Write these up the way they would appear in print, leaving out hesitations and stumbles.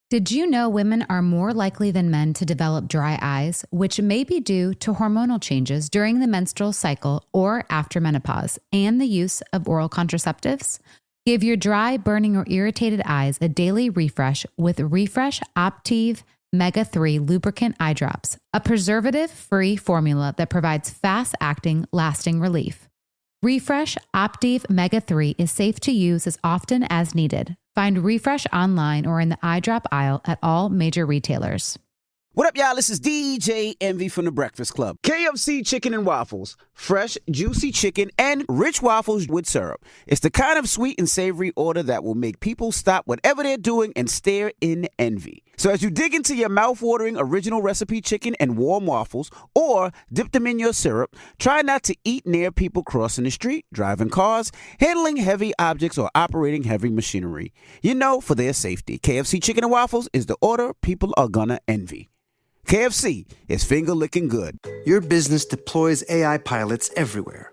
Did you know women are more likely than men to develop dry eyes, which may be due to hormonal changes during the menstrual cycle or after menopause, and the use of oral contraceptives? Give your dry, burning, or irritated eyes a daily refresh with Refresh Optive Mega 3 Lubricant Eye Drops, a preservative-free formula that provides fast-acting, lasting relief. Refresh Optive Mega 3 is safe to use as often as needed. Find Refresh online or in the eye drop aisle at all major retailers. What up, y'all? This is DJ Envy from The Breakfast Club. KFC chicken and waffles. Fresh, juicy chicken and rich waffles with syrup. It's the kind of sweet and savory order that will make people stop whatever they're doing and stare in envy. So as you dig into your mouth-watering original recipe chicken and warm waffles, or dip them in your syrup, try not to eat near people crossing the street, driving cars, handling heavy objects, or operating heavy machinery. You know, for their safety, KFC chicken and waffles is the order people are gonna envy. KFC is finger-licking good. Your business deploys AI pilots everywhere.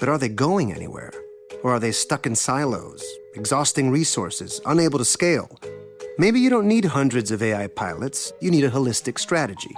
But are they going anywhere? Or are they stuck in silos, exhausting resources, unable to scale? Maybe you don't need hundreds of AI pilots. You need a holistic strategy.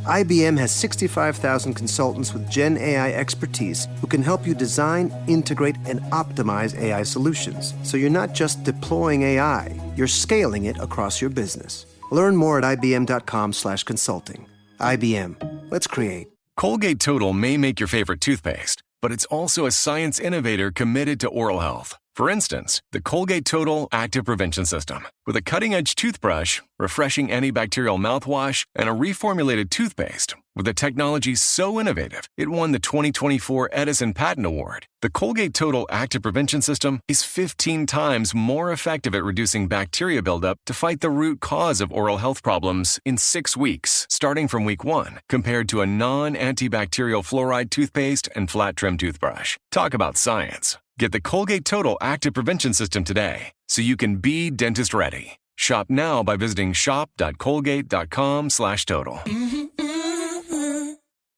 IBM has 65,000 consultants with Gen AI expertise who can help you design, integrate, and optimize AI solutions. So you're not just deploying AI, you're scaling it across your business. Learn more at ibm.com/consulting. IBM. Let's create. Colgate Total may make your favorite toothpaste, but it's also a science innovator committed to oral health. For instance, the Colgate Total Active Prevention System. With a cutting-edge toothbrush, refreshing antibacterial mouthwash, and a reformulated toothpaste, with a technology so innovative, it won the 2024 Edison Patent Award. The Colgate Total Active Prevention System is 15 times more effective at reducing bacteria buildup to fight the root cause of oral health problems in 6 weeks, starting from week 1, compared to a non-antibacterial fluoride toothpaste and flat-trim toothbrush. Talk about science. Get the Colgate Total Active Prevention System today so you can be dentist ready. Shop now by visiting shop.colgate.com/total.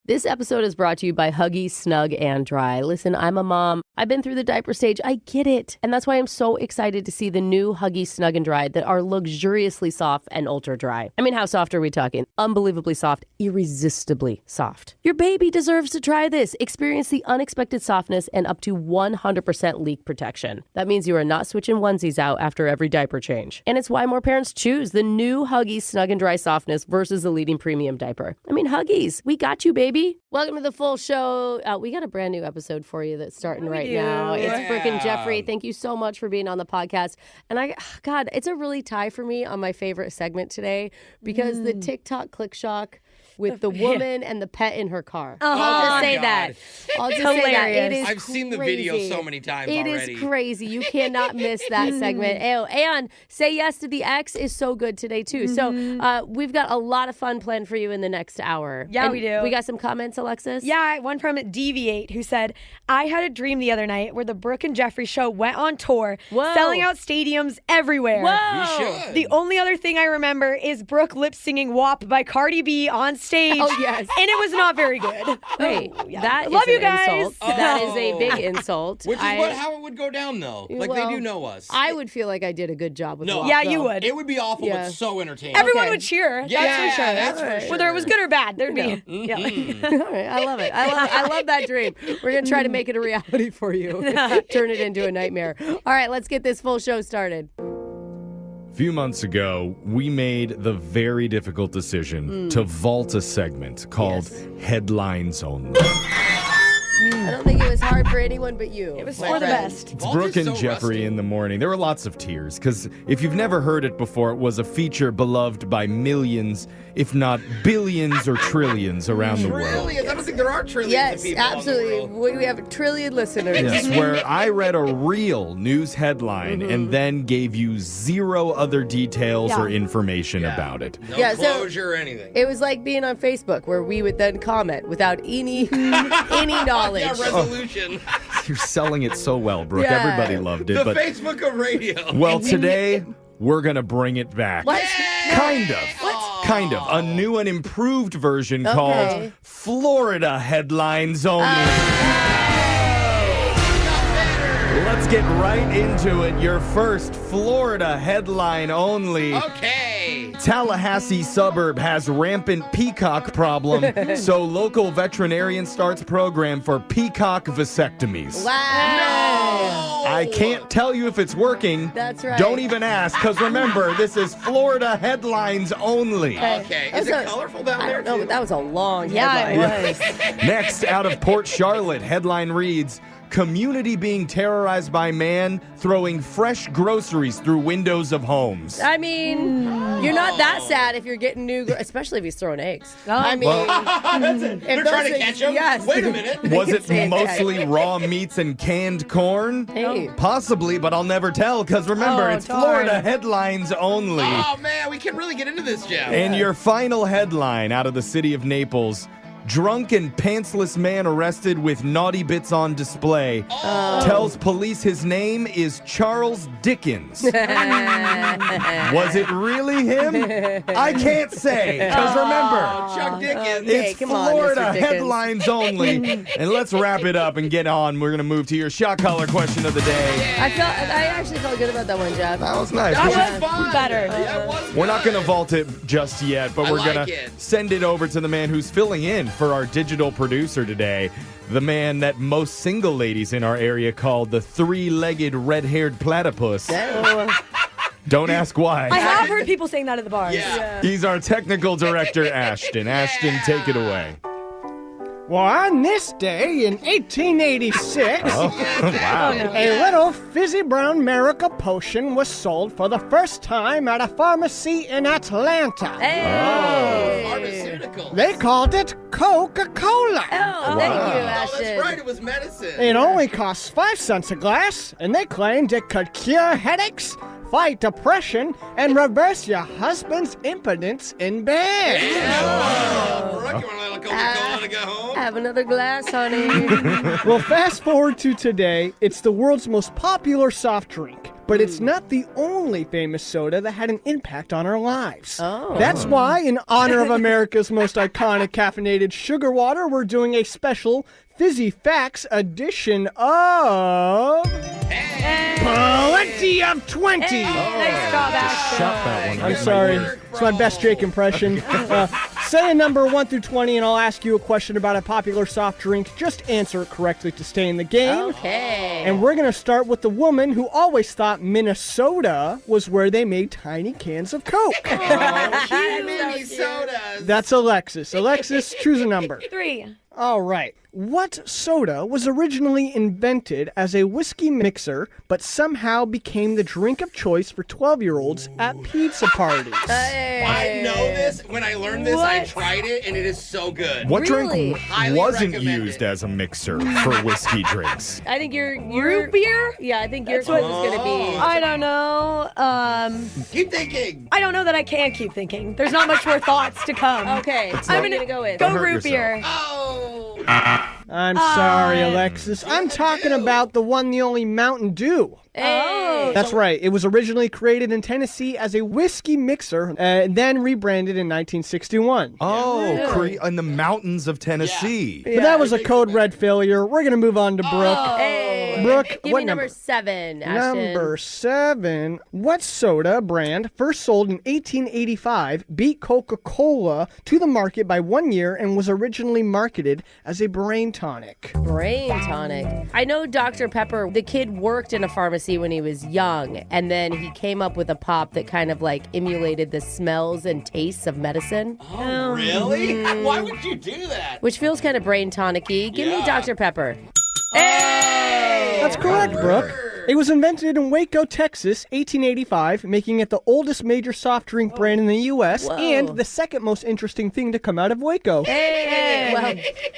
This episode is brought to you by Huggies Snug and Dry. Listen, I'm a mom. I've been through the diaper stage. I get it. And that's why I'm so excited to see the new Huggies Snug and Dry that are luxuriously soft and ultra dry. I mean, how soft are we talking? Unbelievably soft, irresistibly soft. Your baby deserves to try this. Experience the unexpected softness and up to 100% leak protection. That means you are not switching onesies out after every diaper change. And it's why more parents choose the new Huggies Snug and Dry softness versus the leading premium diaper. I mean, Huggies, we got you, baby. Welcome to the full show. We got a brand new episode for you that's starting right now. It's Brooke and Jeffrey. Thank you so much for being on the podcast. And God, it's a really tie for me on my favorite segment today because the TikTok click shock with the woman and the pet in her car. I'll just say that. I'll just say that. It is I've seen the video so many times already. It is crazy. You cannot miss that segment. And Say Yes to the X is so good today, too. So we've got a lot of fun planned for you in the next hour. Yeah, we do. We got some comments, Alexis? Yeah, one from Deviate who said, I had a dream the other night where the Brooke and Jeffrey show went on tour, selling out stadiums everywhere. Whoa. We should. The only other thing I remember is Brooke lip singing WAP by Cardi B on stage. Oh, yes. And it was not very good. Hey, that Love is you an guys. insult. That is a big insult. Which is how it would go down, though. Like, they do know us. I would feel like I did a good job with WAP, Yeah, though. you would. It would be awful, but so entertaining. Everyone would cheer. Yeah, that's for sure. that's for sure. Whether it was good or bad, there'd be. Yeah. All right, I love it. I love that dream. We're going to try to make it a reality for you. Turn it into a nightmare. All right, let's get this full show started. A few months ago, we made the very difficult decision to vault a segment called Headlines Only. I don't think it was hard for anyone but you. It was for the best. It's Brooke and Jeffrey in the morning. There were lots of tears, because if you've never heard it before, it was a feature beloved by millions, if not billions or trillions around the world. Trillions? I don't think there are trillions of people absolutely. in the world. We have a trillion listeners. Yes, where I read a real news headline and then gave you zero other details or information about it. No closure or anything. It was like being on Facebook, where we would then comment without any knowledge. Yeah, resolution. You're selling it so well, Brooke. Yeah. Everybody loved it. The Facebook of radio. Well, today, we're going to bring it back. What? Kind of. What? Kind of. A new and improved version called Florida Headlines Only. Let's get right into it. Your first Florida headline only. Okay. Tallahassee suburb has rampant peacock problem, so local veterinarian starts program for peacock vasectomies. Wow. I can't tell you if it's working. That's right. Don't even ask, because remember, this is Florida headlines only. Okay. Is it colorful down there, No, too? but that was a long Yeah, headline. it was. Next, out of Port Charlotte, headline reads, community being terrorized by man throwing fresh groceries through windows of homes. I mean, you're not that sad if you're getting especially if he's throwing eggs. I mean, They're trying to catch him? Yes. Wait a minute. Was it Say mostly raw meats and canned corn? Hey. Possibly, but I'll never tell, because remember, Oh, it's darn. Florida headlines only. Oh, man, we can really get into this, Jeff. And your final headline out of the city of Naples. Drunk and pantsless man arrested with naughty bits on display. Tells police his name is Charles Dickens. Was it really him? I can't say, because remember, Chuck Dickens. Okay, it's come on, Florida Mr. Dickens. headlines only. And let's wrap it up and get on. We're going to move to your shot collar question of the day. I actually felt good about that one, Jeff. That was nice. That was fun. Better. Yeah, it was We're not fun. going to vault it just yet, but I we're like going to it. send it over to the man who's filling in for our digital producer today. The man that most single ladies in our area call the three-legged red-haired platypus. Don't ask why. I have heard people saying that at the bars. Yeah. He's our technical director, Ashton. Ashton, take it away. Well, on this day in 1886, Wow. a little fizzy brown Miracle potion was sold for the first time at a pharmacy in Atlanta. Hey. Pharmaceutical. They called it Coca-Cola. Oh, thank you, Oh, Ashton. that's right. It was medicine. It only costs 5 cents a glass, and they claimed it could cure headaches, fight depression, and reverse your husband's impotence in bed. Brooke, you want a little Coca-Cola to go home? Have another glass, honey. Well, fast forward to today, it's the world's most popular soft drink. But it's not the only famous soda that had an impact on our lives. Oh. That's why, in honor of America's most iconic caffeinated sugar water, we're doing a special Fizzy Facts edition of... Plenty of 20! Nice job, Ashton. Shot that one. I'm sorry. It's my best Jake impression. Say a number 1 through 20, and I'll ask you a question about a popular soft drink. Just answer it correctly to stay in the game. Okay. And we're going to start with the woman who always thought Minnesota was where they made tiny cans of Coke. Mini sodas. That's Alexis. Alexis, choose a number. 3. All right. What soda was originally invented as a whiskey mixer, but somehow became the drink of choice for 12-year-olds at pizza parties? I know this. When I learned this, I What? tried it, and it is so good. What Really? drink Highly wasn't recommend used it. as a mixer for whiskey drinks? I think you're Root beer? Yeah, I think your That's what- clue is going to be. I don't know. Keep thinking. I don't know that I can keep thinking. There's not much more thoughts to come. Okay, I'm going gonna to go with. Go hurt root yourself. beer. Oh. I'm sorry, Alexis. I'm talking about the one, the only Mountain Dew. Hey. That's right. It was originally created in Tennessee as a whiskey mixer, then rebranded in 1961. Oh, in the mountains of Tennessee. But that was a code red failure. We're going to move on to Brooke. Hey. Brooke, Give what me number? number 7, Ashton. Number 7. What soda brand, first sold in 1885, beat Coca-Cola to the market by 1 year and was originally marketed as a brain tonic? Brain tonic. I know Dr. Pepper, the kid worked in a pharmacy when he was young, and then he came up with a pop that kind of like emulated the smells and tastes of medicine, Oh, really? Why would you do that? which feels kind of brain tonic-y. Give me Yeah. Dr. Pepper. Hey! That's correct, Brooke. It was invented in Waco, Texas, 1885, making it the oldest major soft drink brand in the U.S. Whoa. and the second most interesting thing to come out of Waco. Hey! Well,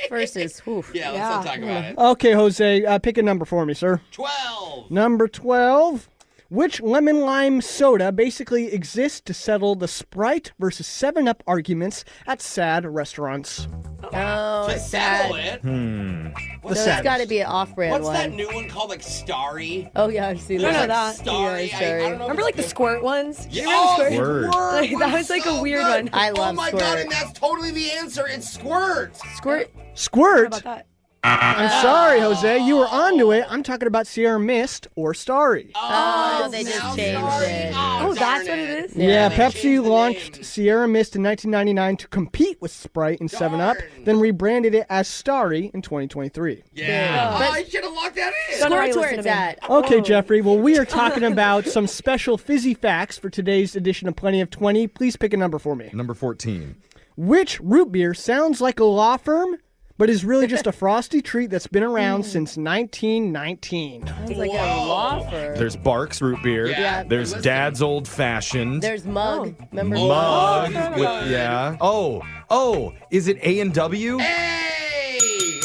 first is, whew. Yeah, let's not talk about it. Okay, Jose, pick a number for me, sir. 12. Number 12. Which lemon lime soda basically exists to settle the Sprite versus 7-Up arguments at sad restaurants? Oh, To it's settle sad. it. The So sad. it's got to be an off-brand What's one. that new one called, like Starry? Oh, yeah, I've seen I don't know that. that. Starry. Yeah, Starry. I don't know. Remember like the squirt ones? Yeah, Squirt. Like, that was like a weird one. I love Oh my Squirt. god, and that's totally the answer. It's Squirt. Squirt. How Squirt? about that? I'm sorry, Jose. You were onto it. I'm talking about Sierra Mist or Starry. Oh, they just changed it. Oh, that's what it is? Yeah, Pepsi launched Sierra Mist in 1999 to compete with Sprite and 7-Up, then rebranded it as Starry in 2023. Yeah. I should have locked that in. Squirt's where it's at. Okay, Jeffrey. Well, we are talking about some special fizzy facts for today's edition of Plenty of 20. Please pick a number for me. Number 14. Which root beer sounds like a law firm, but is really just a frosty treat that's been around since 1919? Sounds like a law firm. There's Barks root beer. Yeah. There's Dad's Old Fashioned. There's Mug. Remember Mug. Mug? Yeah. Oh, is it A&W?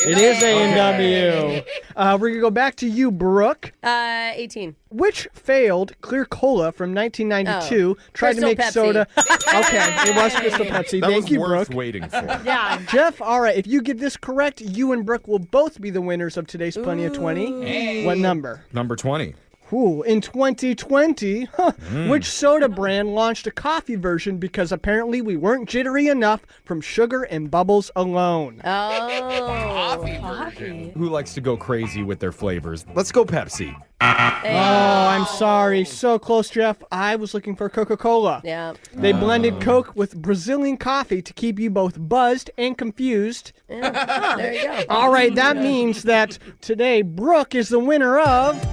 It is A&W. We're going to go back to you, Brooke. 18. Which failed Clear Cola from 1992 tried to Crystal make Pepsi. soda. Okay, it was Crystal Pepsi. That Thank was you, worth Brooke. waiting for. Yeah. Jeff, all right, if you get this correct, you and Brooke will both be the winners of today's Plenty of 20. Hey. What number? Number 20. Ooh, in 2020, which soda brand launched a coffee version because apparently we weren't jittery enough from sugar and bubbles alone? Coffee version. Who likes to go crazy with their flavors? Let's go Pepsi. Oh, I'm sorry. So close, Jeff. I was looking for Coca-Cola. Yeah. They blended Coke with Brazilian coffee to keep you both buzzed and confused. There you go. All right, that means that today Brooke is the winner of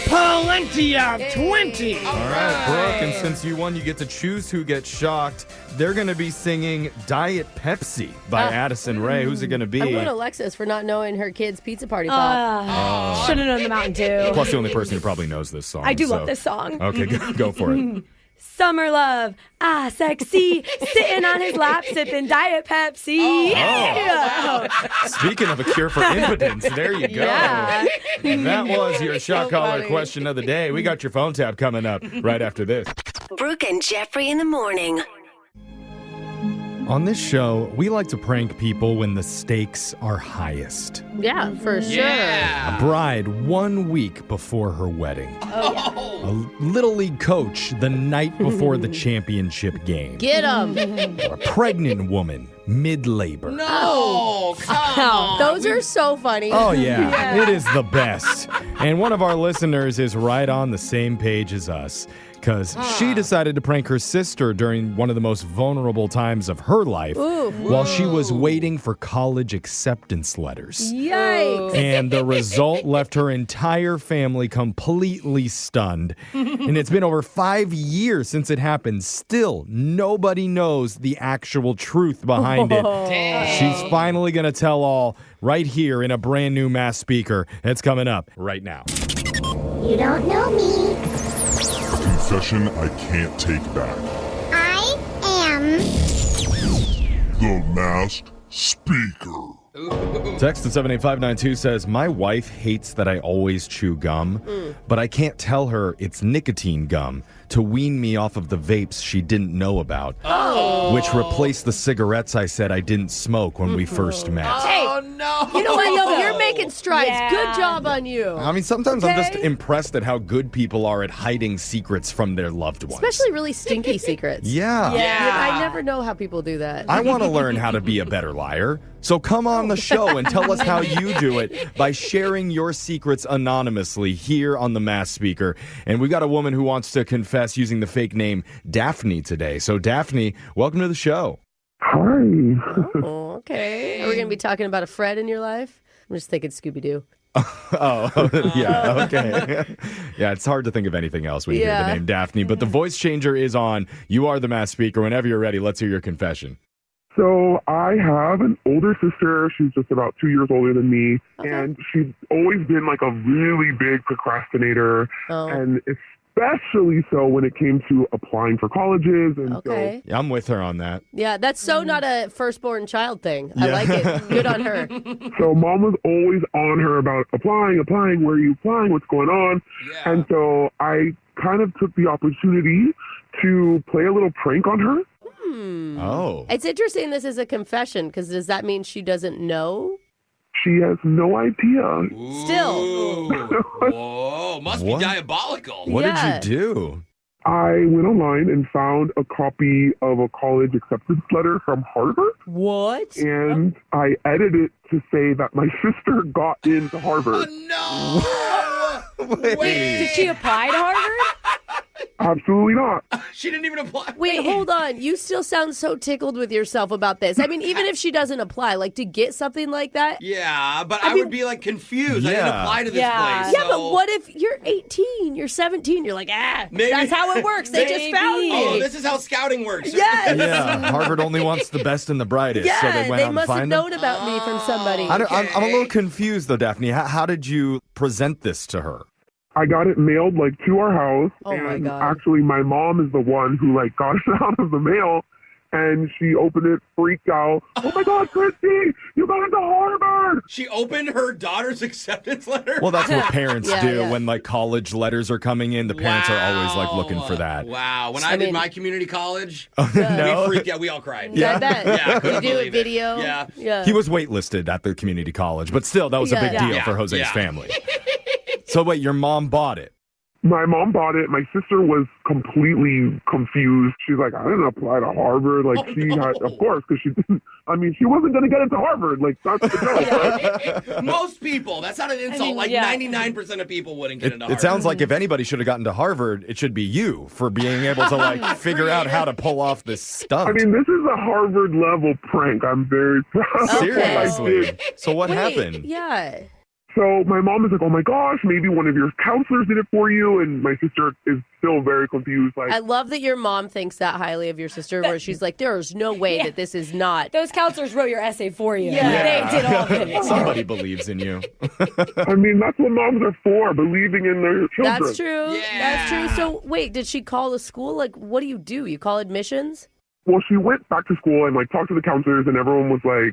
Plenty of 20. All right, Brooke, and since you won, you get to choose who gets shocked. They're going to be singing Diet Pepsi by Addison Rae. Who's it going to be? I'm going to Alexis for not knowing her kid's pizza party pop. Should have known the Mountain Dew. Plus, the only person who probably knows this song. I do love this song. Okay, go for it. Summer love, sexy, sitting on his lap, sipping Diet Pepsi. Yeah. Speaking of a cure for impotence, there you go. Yeah. That was your shock collar funny. question of the day. We got your phone tap coming up right after this. Brooke and Jeffrey in the morning. On this show, we like to prank people when the stakes are highest. Yeah, for sure. A bride 1 week before her wedding. A Little League coach the night before the championship game. Get them. A pregnant woman mid-labor. No, come on. Those are so funny. Oh, yeah. It is the best. And one of our listeners is right on the same page as us because she decided to prank her sister during one of the most vulnerable times of her life while she was waiting for college acceptance letters. Yikes. And the result left her entire family completely stunned. And it's been over 5 years since it happened. Still, nobody knows the actual truth behind it. She's finally going to tell all right here in a brand new Mass Speaker. It's coming up right now. You don't know me. Confession I can't take back. I am The Masked Speaker. Text to 78592 says, my wife hates that I always chew gum, but I can't tell her it's nicotine gum to wean me off of the vapes she didn't know about, which replaced the cigarettes I said I didn't smoke when we first met. Oh, no. You know what, though? You're making strides. Yeah. Good job on you. I mean, sometimes I'm just Okay. impressed at how good people are at hiding secrets from their loved ones. Especially really stinky secrets. Yeah. I never know how people do that. I want to learn how to be a better liar. So come on the show and tell us how you do it by sharing your secrets anonymously here on the Mass Speaker. And we got a woman who wants to confess using the fake name Daphne today. So Daphne, welcome to the show. Hi. Oh, okay. Are we going to be talking about a Fred in your life? I'm just thinking Scooby-Doo. Oh, yeah, okay. Yeah, it's hard to think of anything else when you hear the name Daphne. But the voice changer is on. You are the Mass Speaker. Whenever you're ready, let's hear your confession. So I have an older sister. She's just about 2 years older than me. And she's always been like a really big procrastinator. And especially so when it came to applying for colleges. And Okay. Yeah, I'm with her on that. Yeah, that's so not a firstborn child thing. I like it. Good on her. so mom was always on her about applying, where are you applying, what's going on? Yeah. And so I kind of took the opportunity to play a little prank on her. Oh. It's interesting this is a confession, because does that mean she doesn't know? She has no idea. Still. Ooh. Whoa, must What? be diabolical. What Yeah. did you do? I went online and found a copy of a college acceptance letter from Harvard. What? And I edited it to say that my sister got into Harvard. Oh, no! Wait. Did she apply to Harvard? Absolutely not. She didn't even apply. Wait, hold on. You still sound so tickled with yourself about this. I mean, even if she doesn't apply, like to get something like that. Yeah, but I would be like confused. I didn't Yeah. apply to this Yeah. place. Yeah, so- but what if you're 18, you're 17, you're like, Maybe. that's how it works. They just found me. Oh, this is how scouting works. Yes. Yeah, Harvard only wants the best and the brightest, Yeah, so they went out and must have find them. known about me from somebody. I'm a little confused, though, Daphne. How did you present this to her? I got it mailed like to our house. Oh, my and God. actually my mom is the one who like got it out of the mail. And she opened it, freaked out. Oh my God, Christy, you got into Harvard. She opened her daughter's acceptance letter? Well, that's what parents Yeah, do yeah. when like college letters are coming in. The parents are always like looking for that. Wow. When I I did mean- my community college, No. we freaked out. We all cried. Yeah, I bet. Yeah, I You couldn't do a believe it. video. Yeah. He was waitlisted at the community college, but still, that was a Yeah. big deal Yeah. for Jose's Yeah. family. So wait, your mom bought it. My mom bought it. My sister was completely confused. She's like, I didn't apply to Harvard. Like she had, of course, because she didn't. I mean, she wasn't going to get into Harvard. Like that's the joke. Right? Most people. That's not an insult. mean, like yeah. 99% of people wouldn't get into It Harvard. sounds like if anybody should have gotten to Harvard, it should be you for being able to like figure out how to pull off this stunt. I mean, this is a Harvard level prank. I'm very proud. of what I Seriously. did. So what Wait, happened? Yeah. So my mom is like, oh my gosh, maybe one of your counselors did it for you. And my sister is still very confused. Like, I love that your mom thinks that highly of your sister, where she's like, there's no way that this is not. Those counselors wrote your essay for you. Yeah. They did all of it. Somebody believes in you. I mean, that's what moms are for, believing in their children. That's true. Yeah. That's true. So wait, did she call the school? Like, what do? You call admissions? Well, she went back to school and like talked to the counselors, and everyone was like,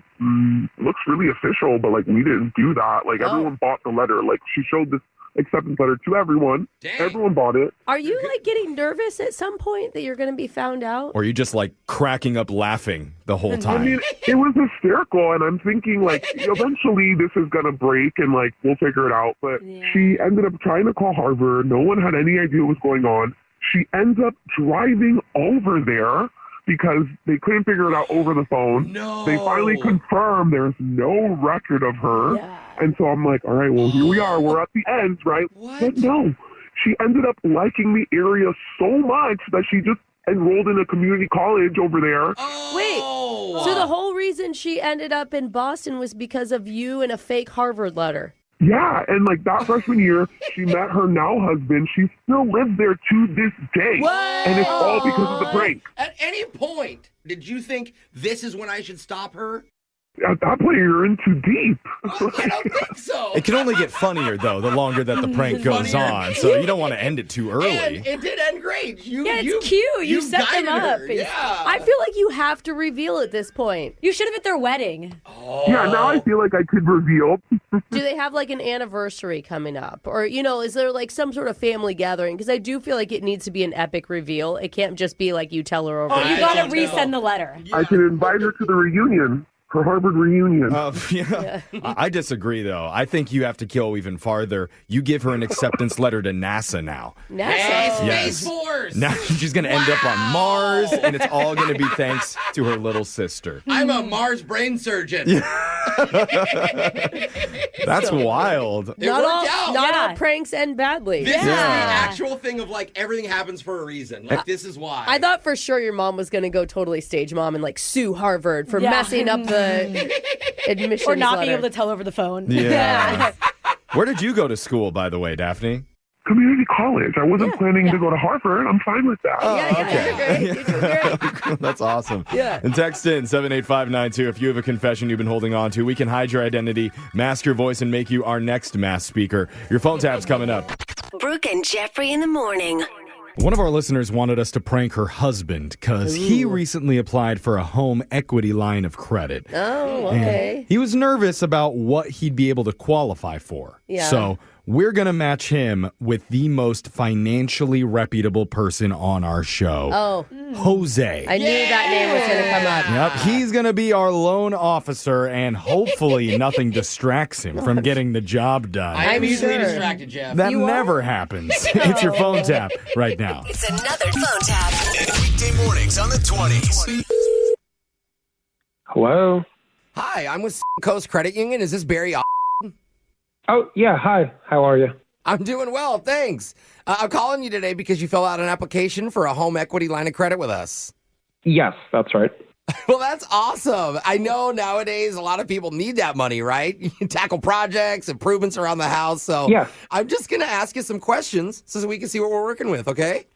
looks really official, but like we didn't do that. Like everyone bought the letter. Like she showed this acceptance letter to everyone. Dang. Everyone bought it. Are you like getting nervous at some point that you're going to be found out? Or are you just like cracking up laughing the whole I time? mean, it was hysterical, and I'm thinking like eventually this is gonna break, and like we'll figure it out. But she ended up trying to call Harvard. No one had any idea what was going on. She ends up driving over there because they couldn't figure it out over the phone. No. They finally confirmed there's no record of her. Yeah. And so I'm like, all right, well, here we are. We're at the end, right? What? But no, she ended up liking the area so much that she just enrolled in a community college over there. Oh. So the whole reason she ended up in Boston was because of you and a fake Harvard letter. Yeah, and like that freshman year, she met her now husband. She still lives there to this day. What? And it's all because of the prank. At any point, did you think this is when I should stop her? At that point, you're in too deep. I don't think so. It can only get funnier, though, the longer that the prank goes Funnier. on. So you don't want to end it too early. And it did end great. Yeah, it's cute. You set them guided up. her. Yeah. I feel like you have to reveal at this point. You should have at their wedding. Yeah, now I feel like I could reveal. Do they have like an anniversary coming up? Or, is there like some sort of family gathering? Because I do feel like it needs to be an epic reveal. It can't just be like you tell her over. Oh, you I got to don't know. resend the letter. I can invite her to the reunion, her Harvard reunion. Yeah. I disagree, though. I think you have to go even farther. You give her an acceptance letter to NASA now. NASA. Hey, Yes. Space Force. Now she's going to end up on Mars, and it's all going to be thanks to her little sister. I'm a Mars brain surgeon. That's wild. It worked out. Not all pranks end badly. This is the actual thing of like everything happens for a reason. Like this is why. I thought for sure your mom was going to go totally stage mom and like sue Harvard for messing up the admissions Or not letter. being able to tell over the phone. Yeah. Where did you go to school, by the way, Daphne? Community college. I wasn't planning to go to Harvard. I'm fine with that. You're great. That's awesome. Yeah. And text in 78592 if you have a confession you've been holding on to. We can hide your identity, mask your voice, and make you our next mass speaker. Your phone tap's coming up. Brooke and Jeffrey in the morning. One of our listeners wanted us to prank her husband because he recently applied for a home equity line of credit. Oh, okay. And he was nervous about what he'd be able to qualify for. Yeah. So we're going to match him with the most financially reputable person on our show. Oh. Jose. I knew that name was going to come up. Yep, he's going to be our loan officer, and hopefully nothing distracts him from getting the job done. I am easily distracted, Jeff. That never happens. It's your phone tap right now. It's another phone tap. Weekday mornings on the 20s. Hello? Hi, I'm with Coast Credit Union. Is this Barry? Oh, yeah. Hi. How are you? I'm doing well, thanks. I'm calling you today because you filled out an application for a home equity line of credit with us. Yes, that's right. Well, that's awesome. I know nowadays a lot of people need that money, right? You can tackle projects, improvements around the house. So yeah. I'm just going to ask you some questions so we can see what we're working with, okay?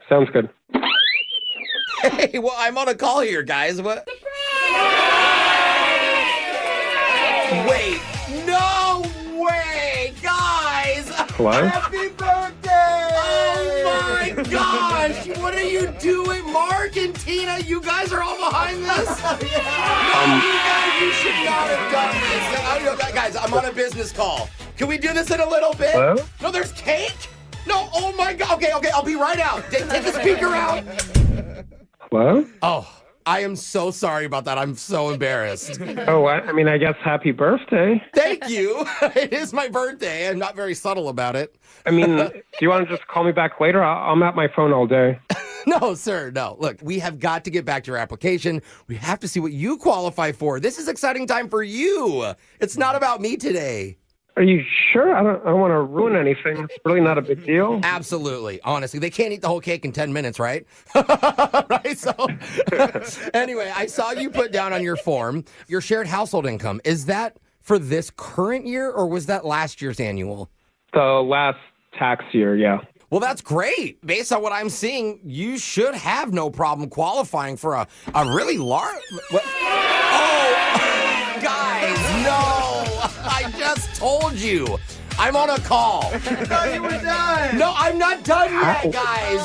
Sounds good. Hey, well, I'm on a call here, guys. What? Wait, no way, guys! Hello? Happy birthday! Oh my gosh! What are you doing? Mark and Tina, you guys are all behind this? You should not have done this. Guys, I'm on a business call. Can we do this in a little bit? Hello? No, there's cake? No, oh my God. Okay, I'll be right out. Take the speaker out. Hello? Oh. I am so sorry about that. I'm so embarrassed. Oh, I guess happy birthday. Thank you. It is my birthday. I'm not very subtle about it. I mean, do you want to just call me back later? I'm at my phone all day. No, sir, no. Look, we have got to get back to your application. We have to see what you qualify for. This is exciting time for you. It's not about me today. Are you sure? I don't want to ruin anything. It's really not a big deal. Absolutely. Honestly, they can't eat the whole cake in 10 minutes, right? Right? So, anyway, I saw you put down on your form your shared household income. Is that for this current year, or was that last year's annual? The last tax year, yeah. Well, that's great. Based on what I'm seeing, you should have no problem qualifying for a really large... Oh, guys, no. I just told you. I'm on a call. I thought you were done. No, I'm not done yet, guys.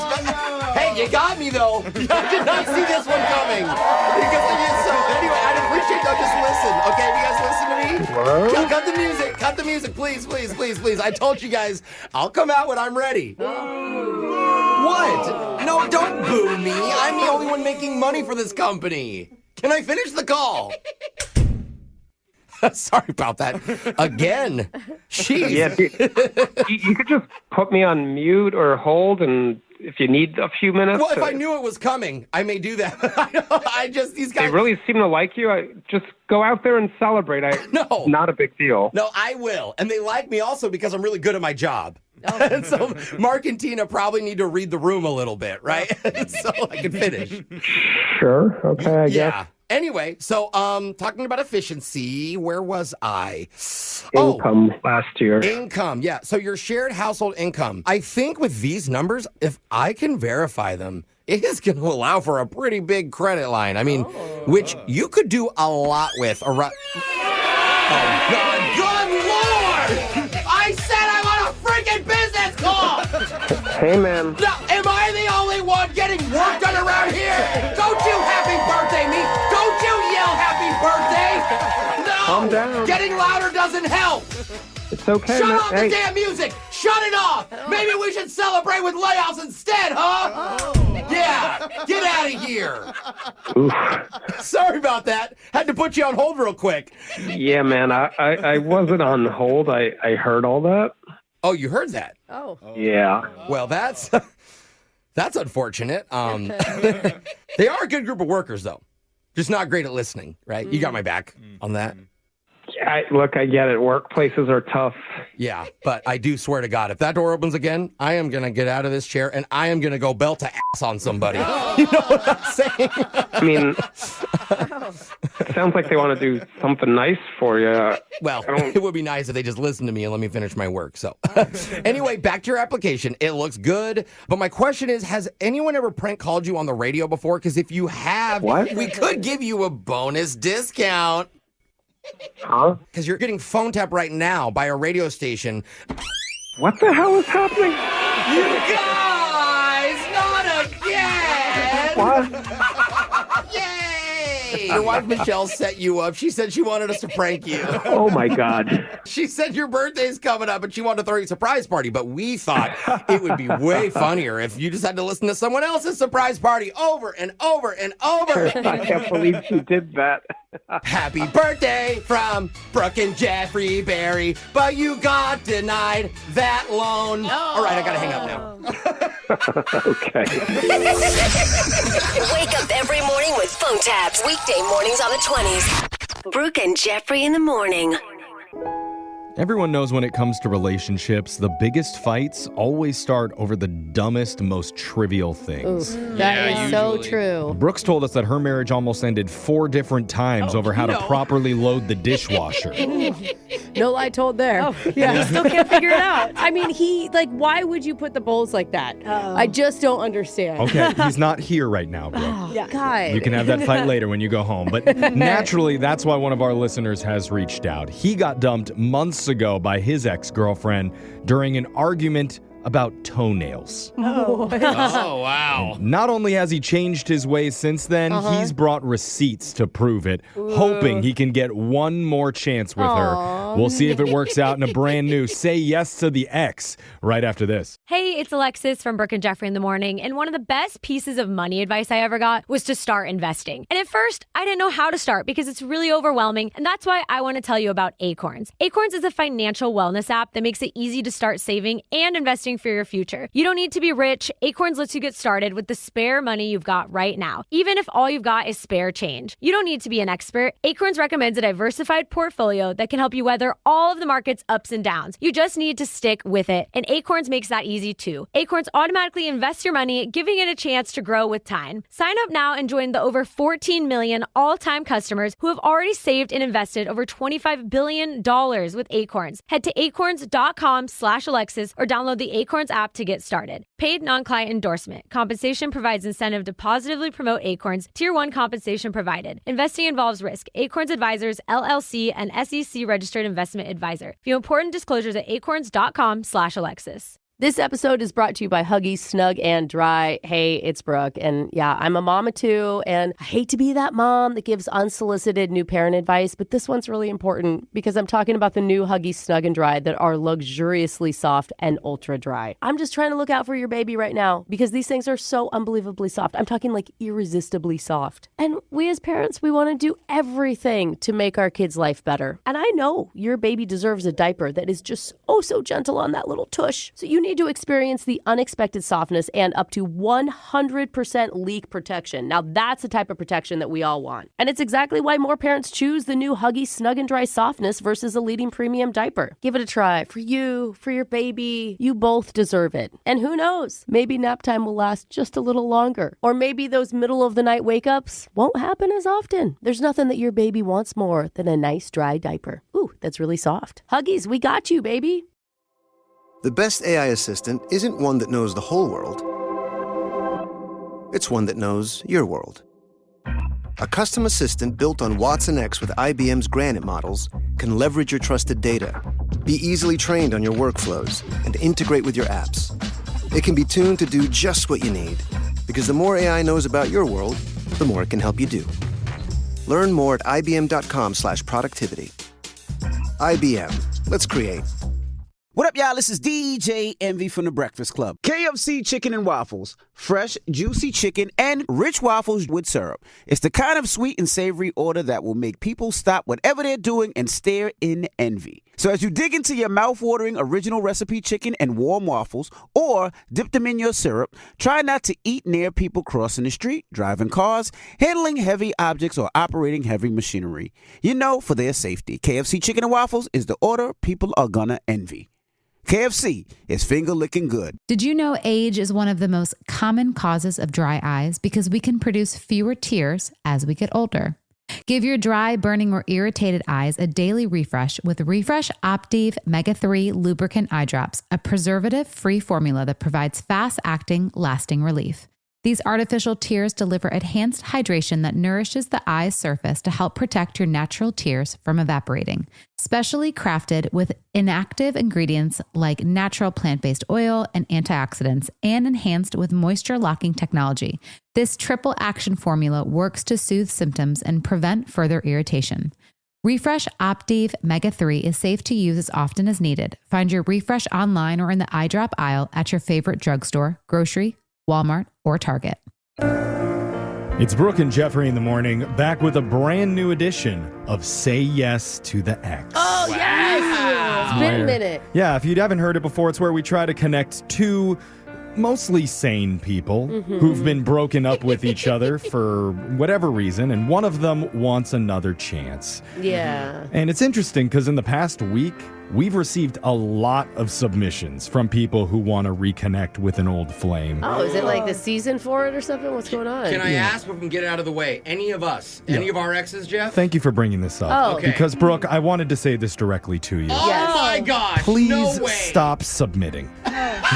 Hey, you got me, though. I did not see this one coming. So anyway, I'd appreciate that. Just listen. Okay, you guys listen to me? Hello? Cut the music. Cut the music, please, please, please, please. I told you guys, I'll come out when I'm ready. What? No, don't boo me. I'm the only one making money for this company. Can I finish the call? Sorry about that. Again. Jeez. Yeah, you could just put me on mute or hold, and if you need a few minutes. Well, if I knew it was coming, I may do that. These guys. They really seem to like you. Just go out there and celebrate. No. Not a big deal. No, I will. And they like me also because I'm really good at my job. Oh. And so Mark and Tina probably need to read the room a little bit, right? So I can finish. Sure. Okay, I guess. Yeah. Anyway, so talking about efficiency, where was I? Income last year. Income, yeah. So your shared household income. I think with these numbers, if I can verify them, it is going to allow for a pretty big credit line. I mean, which you could do a lot with. Oh, God, good Lord! I said I'm on a freaking business call! Hey, man. Now, am I the only one getting work done around here? Don't you happy birthday me? Don't you yell happy birthday? No! Calm down. Getting louder doesn't help. It's okay, Shut man. off the damn music! Shut it off! Maybe we should celebrate with layoffs instead, huh? Yeah, get out of here. Oof. Sorry about that. Had to put you on hold real quick. Yeah, man. I wasn't on hold. I heard all that. Oh, you heard that? Oh. Yeah. Well, that's unfortunate. They are a good group of workers, though. Just not great at listening, right? You got my back on that. Look, I get it. Workplaces are tough. Yeah, but I do swear to God, if that door opens again, I am going to get out of this chair and I am going to go belt to ass on somebody. You know what I'm saying? I mean, it sounds like they want to do something nice for you. Well, it would be nice if they just listened to me and let me finish my work. So anyway, back to your application. It looks good. But my question is, has anyone ever prank called you on the radio before? Because if you have, we could give you a bonus discount. Huh? Because you're getting phone tapped right now by a radio station. What the hell is happening? You guys, not again! What? Yay! Hey, your wife Michelle set you up. She said she wanted us to prank you. Oh, my God. She said your birthday's coming up and she wanted to throw you a surprise party, but we thought it would be way funnier if you just had to listen to someone else's surprise party over and over and over. I can't believe she did that. Happy birthday from Brooke and Jeffrey Berry, but you got denied that loan. All right, I gotta hang up now. Okay. Wake up every morning with phone taps. Weekday mornings on the 20s. Brooke and Jeffrey in the morning. Everyone knows when it comes to relationships, the biggest fights always start over the dumbest, most trivial things. That is so true. Brooks told us that her marriage almost ended 4 different times over how to properly load the dishwasher. No lie told there. Oh, yeah. Still can't figure it out. I mean, why would you put the bowls like that? I just don't understand. Okay, he's not here right now, Brooke. Yeah. God. You can have that fight later when you go home. But naturally, that's why one of our listeners has reached out. He got dumped months ago by his ex-girlfriend during an argument about toenails. Oh, wow. Not only has he changed his ways since then, he's brought receipts to prove it, hoping he can get one more chance with her. We'll see if it works out in a brand new Say Yes to the Ex right after this. Hey, it's Alexis from Brooke and Jeffrey in the morning, and one of the best pieces of money advice I ever got was to start investing. And at first, I didn't know how to start because it's really overwhelming, and that's why I want to tell you about Acorns. Acorns is a financial wellness app that makes it easy to start saving and investing for your future. You don't need to be rich. Acorns lets you get started with the spare money you've got right now, even if all you've got is spare change. You don't need to be an expert. Acorns recommends a diversified portfolio that can help you weather all of the market's ups and downs. You just need to stick with it, and Acorns makes that easy too. Acorns automatically invests your money, giving it a chance to grow with time. Sign up now and join the over 14 million all-time customers who have already saved and invested over $25 billion with Acorns. Head to acorns.com/Alexis or download the Acorns app to get started. Paid non-client endorsement. Compensation provides incentive to positively promote Acorns. Tier 1 compensation provided. Investing involves risk. Acorns Advisors, LLC, and SEC registered investment advisor. View important disclosures at acorns.com/Alexis. This episode is brought to you by Huggies Snug and Dry. Hey, it's Brooke. And yeah, I'm a mama too. And I hate to be that mom that gives unsolicited new parent advice, but this one's really important because I'm talking about the new Huggies Snug and Dry that are luxuriously soft and ultra dry. I'm just trying to look out for your baby right now because these things are so unbelievably soft. I'm talking like irresistibly soft. And we as parents, we want to do everything to make our kids' life better. And I know your baby deserves a diaper that is just so gentle on that little tush. So you need to experience the unexpected softness and up to 100% leak protection. Now that's the type of protection that we all want. And it's exactly why more parents choose the new Huggies Snug and Dry softness versus a leading premium diaper. Give it a try for you, for your baby. You both deserve it. And who knows, maybe nap time will last just a little longer. Or maybe those middle of the night wake ups won't happen as often. There's nothing that your baby wants more than a nice dry diaper. Ooh, that's really soft. Huggies, we got you, baby. The best AI assistant isn't one that knows the whole world. It's one that knows your world. A custom assistant built on Watson X with IBM's Granite models can leverage your trusted data, be easily trained on your workflows, and integrate with your apps. It can be tuned to do just what you need, because the more AI knows about your world, the more it can help you do. Learn more at ibm.com/productivity. IBM. Let's create. What up, y'all? This is DJ Envy from The Breakfast Club. KFC Chicken and Waffles. Fresh, juicy chicken and rich waffles with syrup. It's the kind of sweet and savory order that will make people stop whatever they're doing and stare in envy. So as you dig into your mouth-watering original recipe chicken and warm waffles, or dip them in your syrup, try not to eat near people crossing the street, driving cars, handling heavy objects, or operating heavy machinery. You know, for their safety, KFC Chicken and Waffles is the order people are gonna envy. KFC is finger-licking good. Did you know age is one of the most common causes of dry eyes because we can produce fewer tears as we get older? Give your dry, burning, or irritated eyes a daily refresh with Refresh Optive Mega 3 Lubricant Eye Drops, a preservative-free formula that provides fast-acting, lasting relief. These artificial tears deliver enhanced hydration that nourishes the eye's surface to help protect your natural tears from evaporating. Specially crafted with inactive ingredients like natural plant-based oil and antioxidants, and enhanced with moisture-locking technology, this triple action formula works to soothe symptoms and prevent further irritation. Refresh Optive Mega 3 is safe to use as often as needed. Find your Refresh online or in the eye drop aisle at your favorite drugstore, grocery, Walmart, or Target. It's Brooke and Jeffrey in the morning, back with a brand new edition of Say Yes to the X. Oh, yes! It's been a minute. Yeah, if you haven't heard it before, it's where we try to connect two mostly sane people who've been broken up with each other for whatever reason, and one of them wants another chance. Yeah. And it's interesting because in the past week, we've received a lot of submissions from people who want to reconnect with an old flame. Oh, is it like the season for it or something? What's going on? Can I ask, if we can get it out of the way, any of us, any of our exes, Jeff? Thank you for bringing this up. Oh. Okay. Because, Brooke, I wanted to say this directly to you. Oh my gosh, Please no way. stop submitting.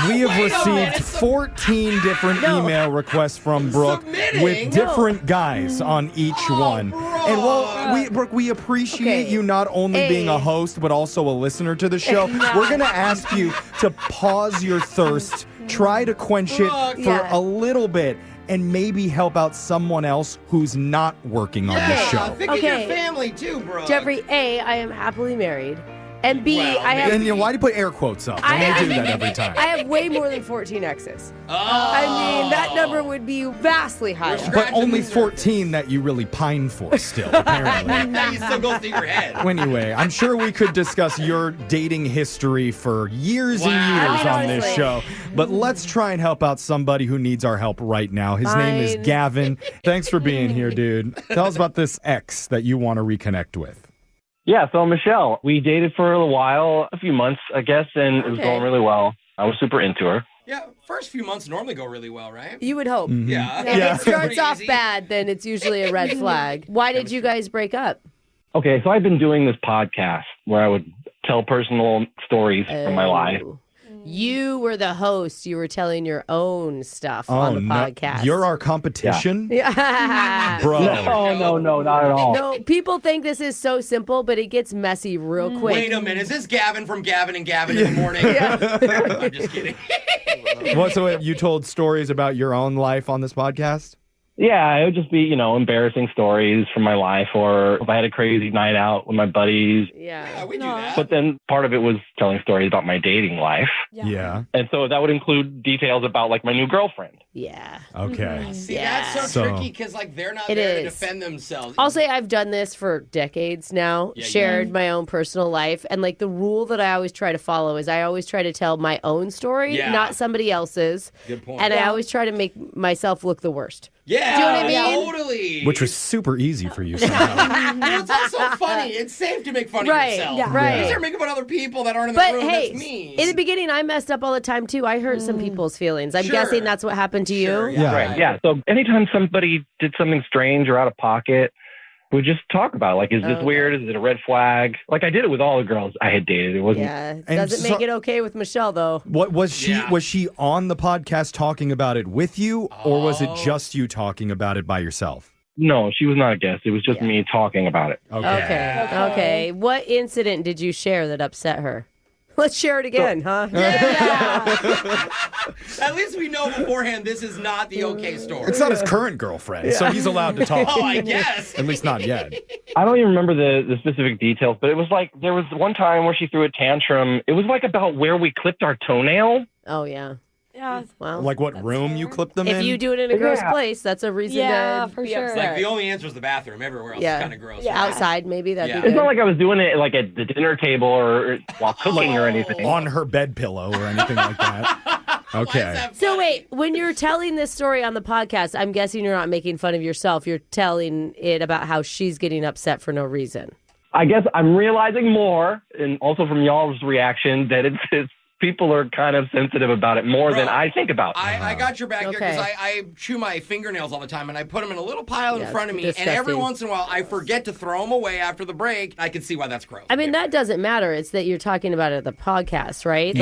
We have received 14 different email requests from Brooke with different guys on each one. And well, Brooke, we appreciate you not only being a host, but also a listener to the show. We're going to ask you to pause your thirst, try to quench it for a little bit, and maybe help out someone else who's not working on the show. Think of your family too, bro. Jeffrey, A, I am happily married. And B, I have... And why do you put air quotes up? I do that every time. I have way more than 14 exes. I mean, that number would be vastly higher. But only 14 that you really pine for still, apparently. Now you still go through your head. Anyway, I'm sure we could discuss your dating history for years and years on this show. But let's try and help out somebody who needs our help right now. His name is Gavin. Thanks for being here, dude. Tell us about this ex that you want to reconnect with. Yeah, so Michelle, we dated for a while, a few months, I guess, and it was going really well. I was super into her. Yeah, first few months normally go really well, right? You would hope. Mm-hmm. Yeah. If it starts off bad, then it's usually a red flag. Why did you guys break up? Okay, so I've been doing this podcast where I would tell personal stories from my life. You were the host. You were telling your own stuff on the podcast. You're our competition? Yeah. Bro. No, not at all. No, people think this is so simple, but it gets messy real quick. Wait a minute. Is this Gavin from Gavin and Gavin in the morning? I'm just kidding. So you told stories about your own life on this podcast? Yeah, it would just be, embarrassing stories from my life, or if I had a crazy night out with my buddies. Yeah, we do that. But then part of it was telling stories about my dating life. Yeah. And so that would include details about, like, my new girlfriend. Yeah. Okay. See, that's so tricky because, they're not there to defend themselves. I'll say I've done this for decades now, shared my own personal life. And, the rule that I always try to follow is I always try to tell my own story, not somebody else's. Good point. And I always try to make myself look the worst. Yeah, do you know what I mean? Totally. Which was super easy for you somehow. Well, it's also funny. It's safe to make fun of yourself. Yeah, right. You start making fun of other people that aren't in the room. Hey, that's me. in the beginning, I messed up all the time, too. I hurt some people's feelings. I'm guessing that's what happened to you. Yeah. Right. Yeah. So anytime somebody did something strange or out of pocket, we just talk about it. Is this weird? Is it a red flag? I did it with all the girls I had dated. It wasn't. Yeah. It doesn't make it okay with Michelle, though. What was she? Was she on the podcast talking about it with you, or was it just you talking about it by yourself? No, she was not a guest. It was just me talking about it. Okay. What incident did you share that upset her? Let's share it again, huh? Yeah. At least we know beforehand this is not the okay story. It's not his current girlfriend, so he's allowed to talk. Oh, I guess. At least not yet. I don't even remember the specific details, but it was there was one time where she threw a tantrum. It was about where we clipped our toenail. Oh, yeah. Yeah. Well, what room you clipped them in? If you do it in a gross place, that's a reason to for be sure. upset. The only answer is the bathroom. Everywhere else is kind of gross. Yeah. Outside, maybe that'd be good. It's not like I was doing it at the dinner table or while cooking or anything. On her bed pillow or anything like that. Okay. So wait, when you're telling this story on the podcast, I'm guessing you're not making fun of yourself. You're telling it about how she's getting upset for no reason. I guess I'm realizing more, and also from y'all's reaction, that it's people are kind of sensitive about it more than I think about. I got your back here because I chew my fingernails all the time, and I put them in a little pile in front of me, disgusting. and every once in a while I forget to throw them away after the break. I can see why that's gross. I mean, that doesn't matter. It's that you're talking about it at the podcast, right?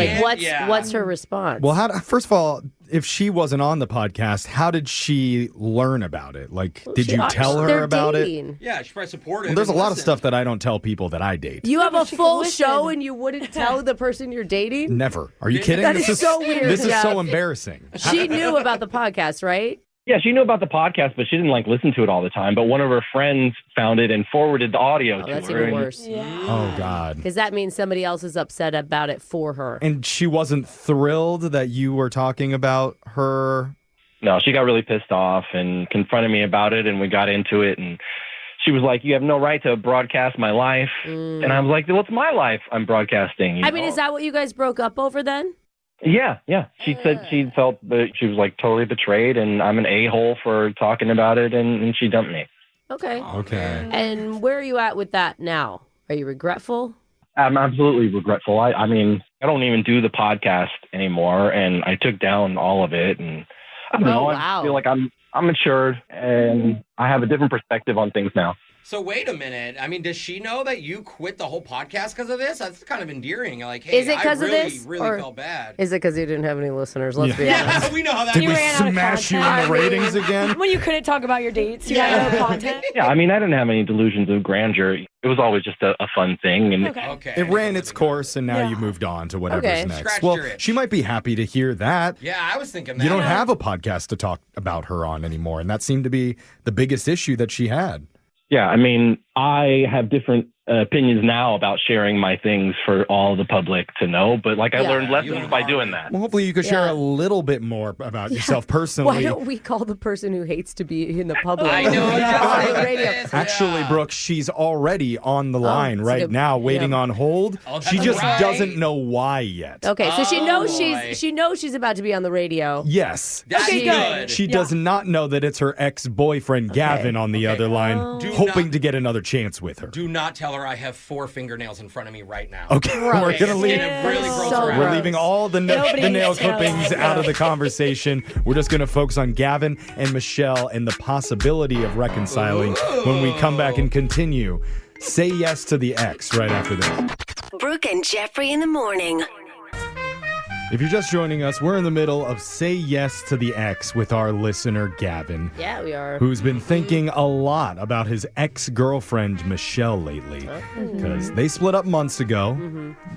What's her response? Well, first of all, if she wasn't on the podcast, how did she learn about it? Like, did you tell her about it? Yeah, she probably supported. Well, there's a lot of stuff that I don't tell people that I date. You have a full show and you wouldn't tell the person you're dating? Never. Are you kidding? That is so weird. This is Jeff. so embarrassing. She knew about the podcast, right? Yeah, she knew about the podcast, but she didn't listen to it all the time. But one of her friends found it and forwarded the audio to her. That's even worse. Oh, God. Because that means somebody else is upset about it for her. And she wasn't thrilled that you were talking about her? No, she got really pissed off and confronted me about it, and we got into it. And she was like, "You have no right to broadcast my life." And I was like, "Well, it's my life I'm broadcasting." You I know? mean, is that what you guys broke up over then? Yeah. She said she felt that she was totally betrayed, and I'm an a-hole for talking about it, and she dumped me. Okay. Okay. And where are you at with that now? Are you regretful? I'm absolutely regretful. I mean, I don't even do the podcast anymore, and I took down all of it, and I don't know. Wow. I feel like I'm matured, and I have a different perspective on things now. So wait a minute. I mean, does she know that you quit the whole podcast because of this? That's kind of endearing. Like, hey, Is it because I really, of this? really or felt bad. Is it because you didn't have any listeners? Let's be honest. Yeah, we know how that Did we ran out of smash you in content. the ratings again? When you couldn't talk about your dates, you had no content. Yeah, I mean, I didn't have any delusions of grandeur. It was always just a fun thing. And Okay. It ran its course, and now you moved on to whatever's Okay. next. Scratched Well, your itch. she might be happy to hear that. Yeah, I was thinking that. You don't have a podcast to talk about her on anymore, and that seemed to be the biggest issue that she had. yeah, I mean, I have different opinions now about sharing my things for all the public to know, but I learned lessons by doing that. Well, hopefully you could share a little bit more about yourself personally. Why don't we call the person who hates to be in the public? I know. on the radio? Actually, Brooke, she's already on the line it's right good. now, waiting on hold. Oh, She that's just right. doesn't know why yet. Okay, so she knows boy. she knows she's about to be on the radio. Yes. That's Okay, good. She does not know that it's her ex-boyfriend, Gavin, on the other line, Do hoping not- to get another chance with her. Do not tell her I have 4 fingernails in front of me right now. Okay, we're going to leave. It's really gross So her out. We're leaving all the Nobody nail needs to know. clippings out of the conversation. We're just going to focus on Gavin and Michelle and the possibility of reconciling when we come back and continue. Say yes to the ex right after this. Brooke and Jeffrey in the morning. If you're just joining us, we're in the middle of Say Yes to the Ex with our listener, Gavin, Yeah, we are. who's been thinking a lot about his ex-girlfriend, Michelle, lately. Because they split up months ago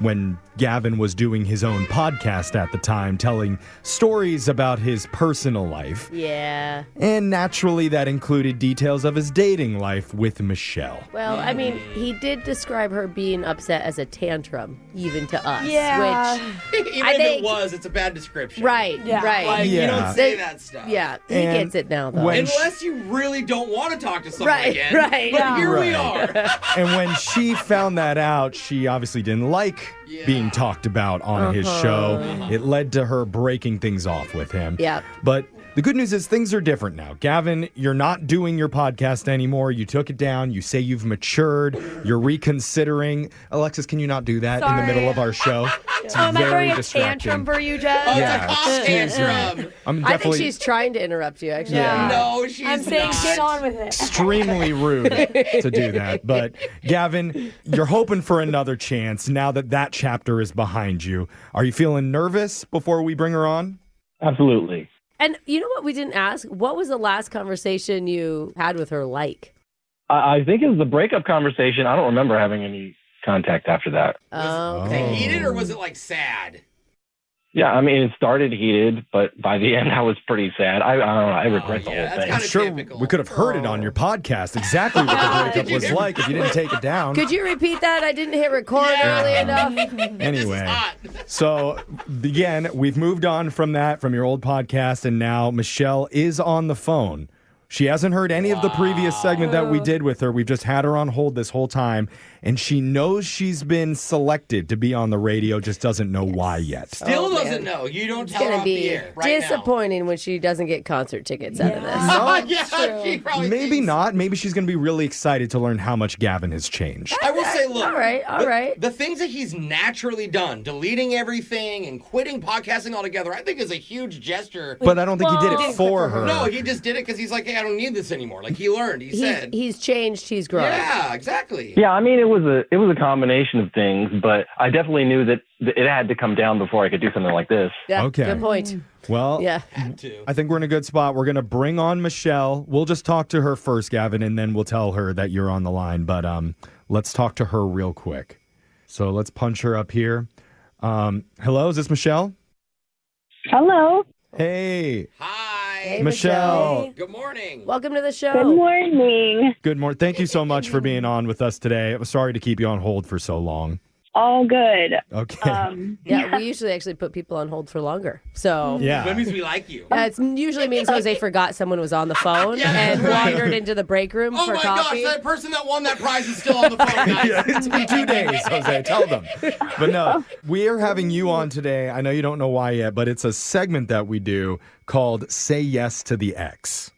when Gavin was doing his own podcast at the time, telling stories about his personal life. Yeah. And naturally, that included details of his dating life with Michelle. Well, I mean, he did describe her being upset as a tantrum, even to us. Yeah. Which Even I if think- it was, it's a bad description. Right, Yeah. right. Like, you Yeah. don't say that stuff. Yeah, he And gets it now, though. when Unless you really don't want to talk to someone Right, again. right. But Yeah. here we Right. are. And when she found that out, she obviously didn't like being talked about on his show. It led to her breaking things off with him. Yep. But the good news is things are different now. Gavin, you're not doing your podcast anymore. You took it down. You say you've matured. You're reconsidering. Alexis, can you not do that in the Sorry. middle of our show? It's Am I very throwing a distracting. tantrum for you, Jeff? Oh, Yeah. it's a cough tantrum. I'm I think definitely she's trying to interrupt you, actually. Yeah. No, she's I'm saying not. get on with it. extremely rude to do that. But Gavin, you're hoping for another chance now that that chapter is behind you. Are you feeling nervous before we bring her on? Absolutely. And you know what we didn't ask? What was the last conversation you had with her like? I think it was the breakup conversation. I don't remember having any contact after that. Was it heated or was it sad? Yeah, I mean, it started heated, but by the end, I was pretty sad. I don't know. I regret the whole thing. I'm sure we could have heard it on your podcast exactly what the breakup was like if you didn't take it down. Could you repeat that? I didn't hit record early enough. Anyway, so again, we've moved on from that, from your old podcast, and now Michelle is on the phone. She hasn't heard any of the previous segment that we did with her. We've just had her on hold this whole time, and she knows she's been selected to be on the radio, just doesn't know why yet. Still doesn't know. You don't It's tell her going to off be the air right disappointing when she doesn't get concert tickets out of this. now. Yeah, she probably Maybe not. Maybe she's going to be really excited to learn how much Gavin has changed. I will say, look. All right. The things that he's naturally done, deleting everything and quitting podcasting altogether, I think is a huge gesture. But I don't think he did it for her. No, he just did it because he's like, hey, hey, I don't need this anymore. Like he learned, he said. He's changed, he's grown. Yeah, exactly. Yeah, I mean, it was a combination of things, but I definitely knew that it had to come down before I could do something like this. Yeah, Okay. good point. Well, Yeah. I think we're in a good spot. We're going to bring on Michelle. We'll just talk to her first, Gavin, and then we'll tell her that you're on the line. But let's talk to her real quick. So let's punch her up here. Hello, is this Michelle? Hello. Hey. Hi. Hey, Michelle. Good morning. Welcome to the show. Good morning. Good morning. Thank you so much for being on with us today. I'm sorry to keep you on hold for so long. All good. Okay. Yeah, we usually actually put people on hold for longer. So Yeah. That means we like you. It usually means Jose forgot someone was on the phone and wandered into the break room Oh for my coffee. gosh, that person that won that prize is still on the phone, guys. Yeah, it's been 2 days, Jose. Tell them. But no, we are having you on today. I know you don't know why yet, but it's a segment that we do called Say Yes to the Ex.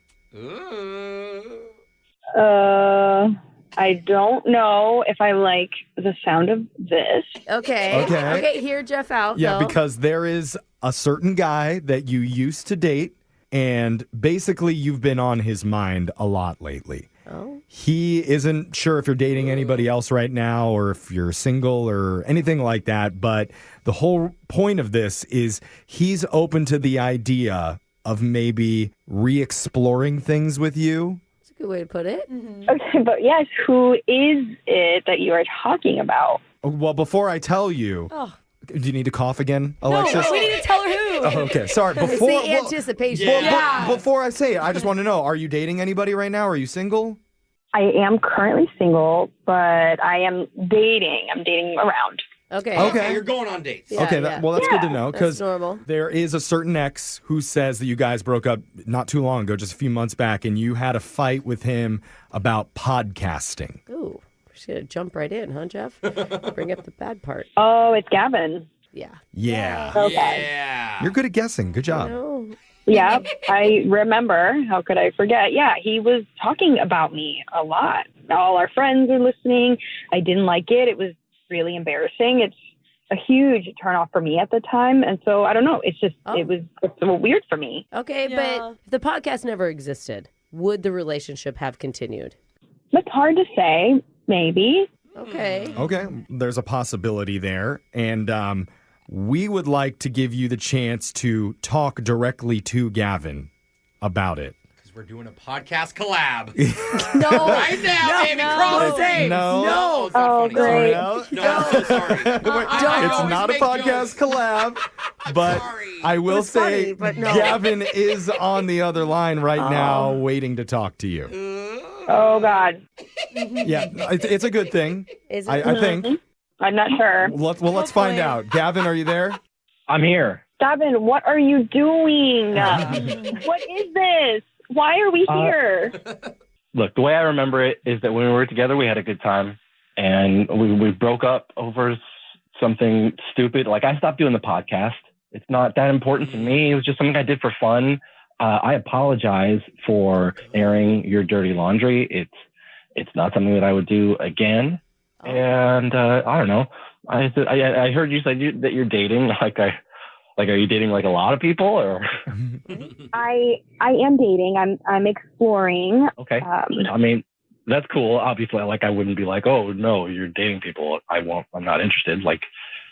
I don't know if I like the sound of this. Okay, hear Jeff out. Yeah, though. because there is a certain guy that you used to date, and basically you've been on his mind a lot lately. Oh. He isn't sure if you're dating anybody else right now or if you're single or anything like that, but the whole point of this is he's open to the idea of maybe re-exploring things with you. That's a good way to put it. Okay, but yes, who is it that you are talking about? Well, before I tell you, do you need to cough again, Alexis? No, we need to tell her who. Oh, okay, sorry. It's the anticipation. Before I say it, I just want to know, are you dating anybody right now? Are you single? I am currently single, but I am dating. I'm dating around. Okay. You're going on dates. Okay, well, that's good to know because That's normal. there is a certain ex who says that you guys broke up not too long ago, just a few months back, and you had a fight with him about podcasting. Ooh, we're just going to jump right in, huh, Jeff? Bring up the bad part. Oh, it's Gavin. Yeah. Yeah. Okay. Yeah. You're good at guessing. Good job. Yeah, I remember. How could I forget? Yeah, he was talking about me a lot. All our friends are listening. I didn't like it. It was really embarrassing. It's a huge turnoff for me at the time. And so, I don't know. It's just, it's weird for me. Okay, but if the podcast never existed, would the relationship have continued? It's hard to say. Maybe. Okay. Okay, there's a possibility there. And we would like to give you the chance to talk directly to Gavin about it. Because we're doing a podcast collab. No. Right now, baby. Cross stage. No. It's not funny. great. Sorry. No, I'm so sorry. It's not a podcast collab, but I will say funny, but no. Gavin is on the other line right now waiting to talk to you. Oh, God. Yeah, it's a good thing. Is it? I think. I'm not sure. Let's find out. Gavin, are you there? I'm here. Gavin, what are you doing? What is this? Why are we here? Look, the way I remember it is that when we were together, we had a good time, and we broke up over something stupid. Like, I stopped doing the podcast. It's not that important to me. It was just something I did for fun. I apologize for airing your dirty laundry. It's not something that I would do again. And I don't know. I heard you say that you're dating. Are you dating like a lot of people, or? I am dating. I'm exploring. Okay. I mean, that's cool. Obviously, I wouldn't be like, oh no, you're dating people. I'm not interested. Like,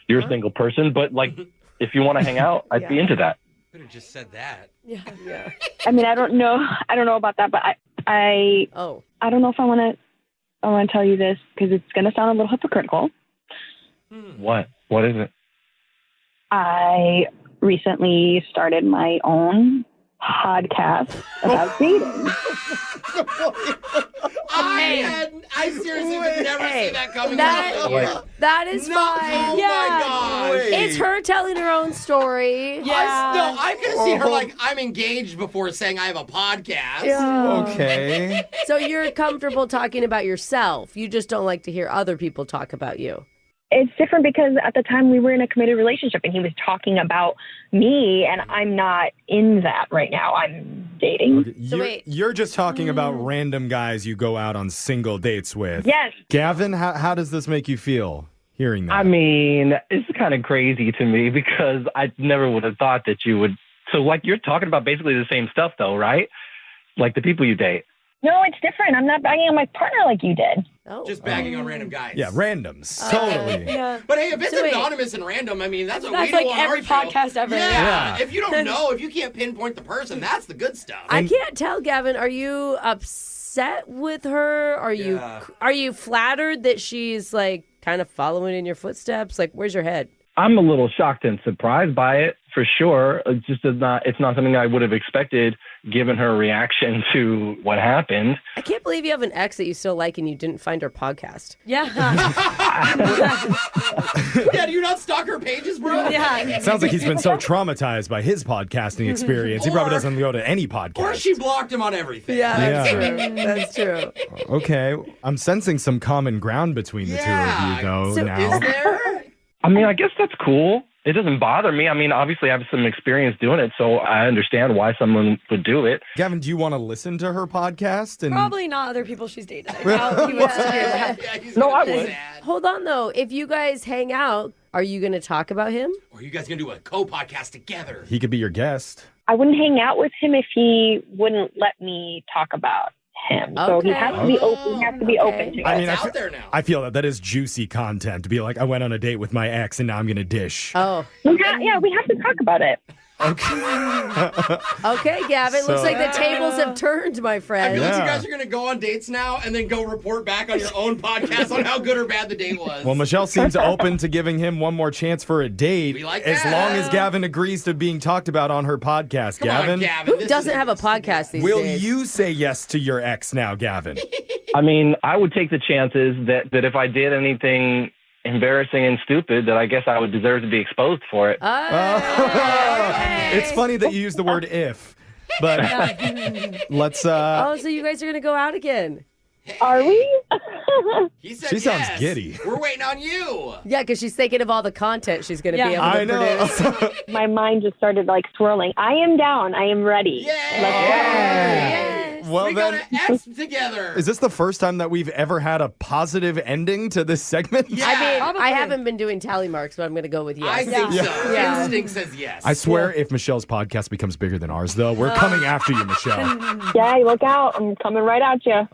you're a single person, but if you want to hang out, I'd be into that. Could have just said that. Yeah. I mean, I don't know about that, but I don't know if I want to tell you this because it's going to sound a little hypocritical. What? What is it? I recently started my own podcast about dating. I seriously would never see that coming. That is fine. Oh my gosh. It's her telling her own story. Yeah. I could have seen her I'm engaged before saying I have a podcast. Yeah. Okay. So you're comfortable talking about yourself. You just don't like to hear other people talk about you. It's different because at the time we were in a committed relationship and he was talking about me, and I'm not in that right now. I'm dating. Okay. You're just talking about random guys you go out on single dates with. Yes. Gavin, how does this make you feel hearing that? I mean, it's kind of crazy to me because I never would have thought that you would. So you're talking about basically the same stuff though, right? like the people you date. No, it's different. I'm not bagging on my partner like you did. Just bagging on random guys. Yeah, randoms. Totally. Yeah. But hey, if it's So wait. anonymous and random, I mean, that's what That's we do like on every our show. podcast ever. Yeah. If you don't know, if you can't pinpoint the person, that's the good stuff. I can't tell, Gavin. Are you upset with her? Are you flattered that she's like kind of following in your footsteps? Like, where's your head? I'm a little shocked and surprised by it, for sure. It's not something I would have expected given her reaction to what happened. I can't believe you have an ex that you still like and you didn't find her podcast. Yeah. Yeah, do you not stalk her pages, bro? Yeah. Sounds like he's been so traumatized by his podcasting experience. He probably doesn't go to any podcast. Or she blocked him on everything. Yeah, that's Yeah. true. That's true. Okay, I'm sensing some common ground between the two of you, though, So now. Is there? I mean, I guess that's cool. It doesn't bother me. I mean, obviously, I have some experience doing it, so I understand why someone would do it. Gavin, do you want to listen to her podcast? And Probably not other people she's dated. I doubt he wants to hear that. Yeah, he's No, gonna I be would. sad. Hold on, though. If you guys hang out, are you going to talk about him? Or are you guys going to do a co-podcast together? he could be your guest. I wouldn't hang out with him if he wouldn't let me talk about him. So he Okay. has to be open. He has to be open to it. I mean, It's out there now. I feel that is juicy content to be like, I went on a date with my ex and now I'm going to dish. Oh. we have to talk about it. Okay, Gavin. Looks like the tables have turned, my I friend. feel like you Yeah. guys are going to go on dates now and then go report back on your own podcast on how good or bad the date was. Well, Michelle seems open to giving him one more chance for a date. We like as that. long as Gavin agrees to being talked about on her podcast. Come Gavin, on, Gavin. Who this doesn't is- have a podcast these will days? you say yes to your ex now, Gavin? I mean, I would take the chances that if I did anything embarrassing and stupid, that I guess I would deserve to be exposed for it. It's funny that you use the word if, but let's. Oh, so you guys are going to go out again? Are we? He said She sounds yes. giddy. We're waiting on you. Yeah, because she's thinking of all the content she's going to be able Yeah. to I know. produce. My mind just started like swirling. I am down. I am ready. Yay! Well, we then, got an X together. is this the first time that we've ever had a positive ending to this segment? Yeah. I mean, Probably. I haven't been doing tally marks, but I'm going to go with yes. I think Yeah. so. Yeah. Instinct says yes. I swear, if Michelle's podcast becomes bigger than ours, though, we're coming after you, Michelle. Yeah, look out. I'm coming right at you.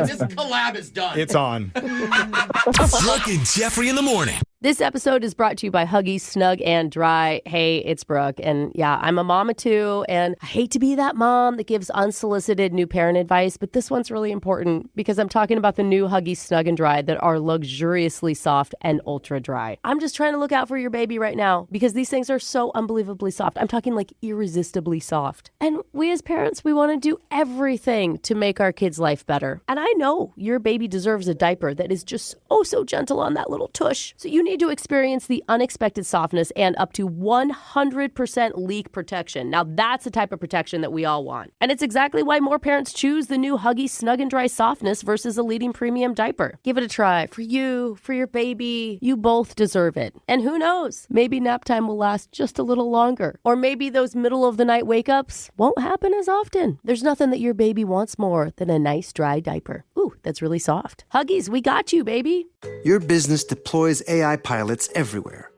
This collab is done. It's on. Brooke and Jeffrey in the morning. This episode is brought to you by Huggies Snug and Dry. Hey, it's Brooke. And yeah, I'm a mama too. And I hate to be that mom that gives unsolicited new parent advice, but this one's really important because I'm talking about the new Huggies Snug and Dry that are luxuriously soft and ultra dry. I'm just trying to look out for your baby right now because these things are so unbelievably soft. I'm talking like irresistibly soft. And we as parents, we want to do everything to make our kids' life better. And I know your baby deserves a diaper that is just so gentle on that little tush. So you need to experience the unexpected softness and up to 100% leak protection. Now that's the type of protection that we all want. And it's exactly why more parents choose the new Huggies Snug and Dry softness versus a leading premium diaper. Give it a try for you, for your baby. You both deserve it. And who knows, maybe nap time will last just a little longer. Or maybe those middle of the night wake ups won't happen as often. There's nothing that your baby wants more than a nice dry diaper. Ooh, that's really soft. Huggies, we got you, baby. Your business deploys AI pilots everywhere.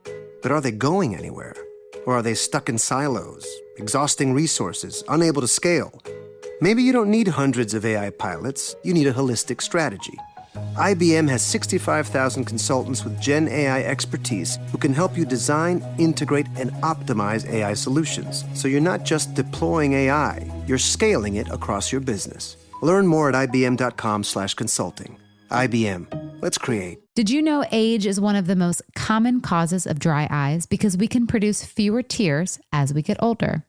But are they going anywhere? Or are they stuck in silos, exhausting resources, unable to scale? Maybe you don't need hundreds of AI pilots, you need a holistic strategy. IBM has 65,000 consultants with Gen AI expertise who can help you design, integrate, and optimize AI solutions. So you're not just deploying AI, you're scaling it across your business. Learn more at ibm.com/consulting. IBM. Let's create. Did you know age is one of the most common causes of dry eyes because we can produce fewer tears as we get older?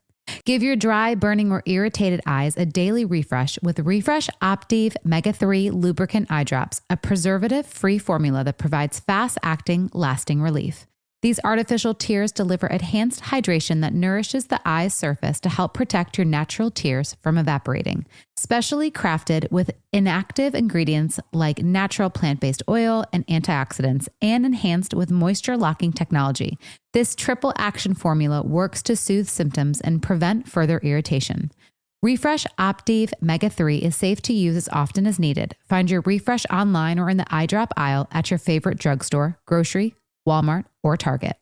Give your dry, burning, or irritated eyes a daily refresh with Refresh Optive Mega 3 Lubricant Eye Drops, a preservative-free formula that provides fast-acting, lasting relief. These artificial tears deliver enhanced hydration that nourishes the eye's surface to help protect your natural tears from evaporating. Specially crafted with inactive ingredients like natural plant-based oil and antioxidants, and enhanced with moisture-locking technology, this triple action formula works to soothe symptoms and prevent further irritation. Refresh Optive Mega 3 is safe to use as often as needed. Find your Refresh online or in the eye drop aisle at your favorite drugstore, grocery, Walmart, or Target.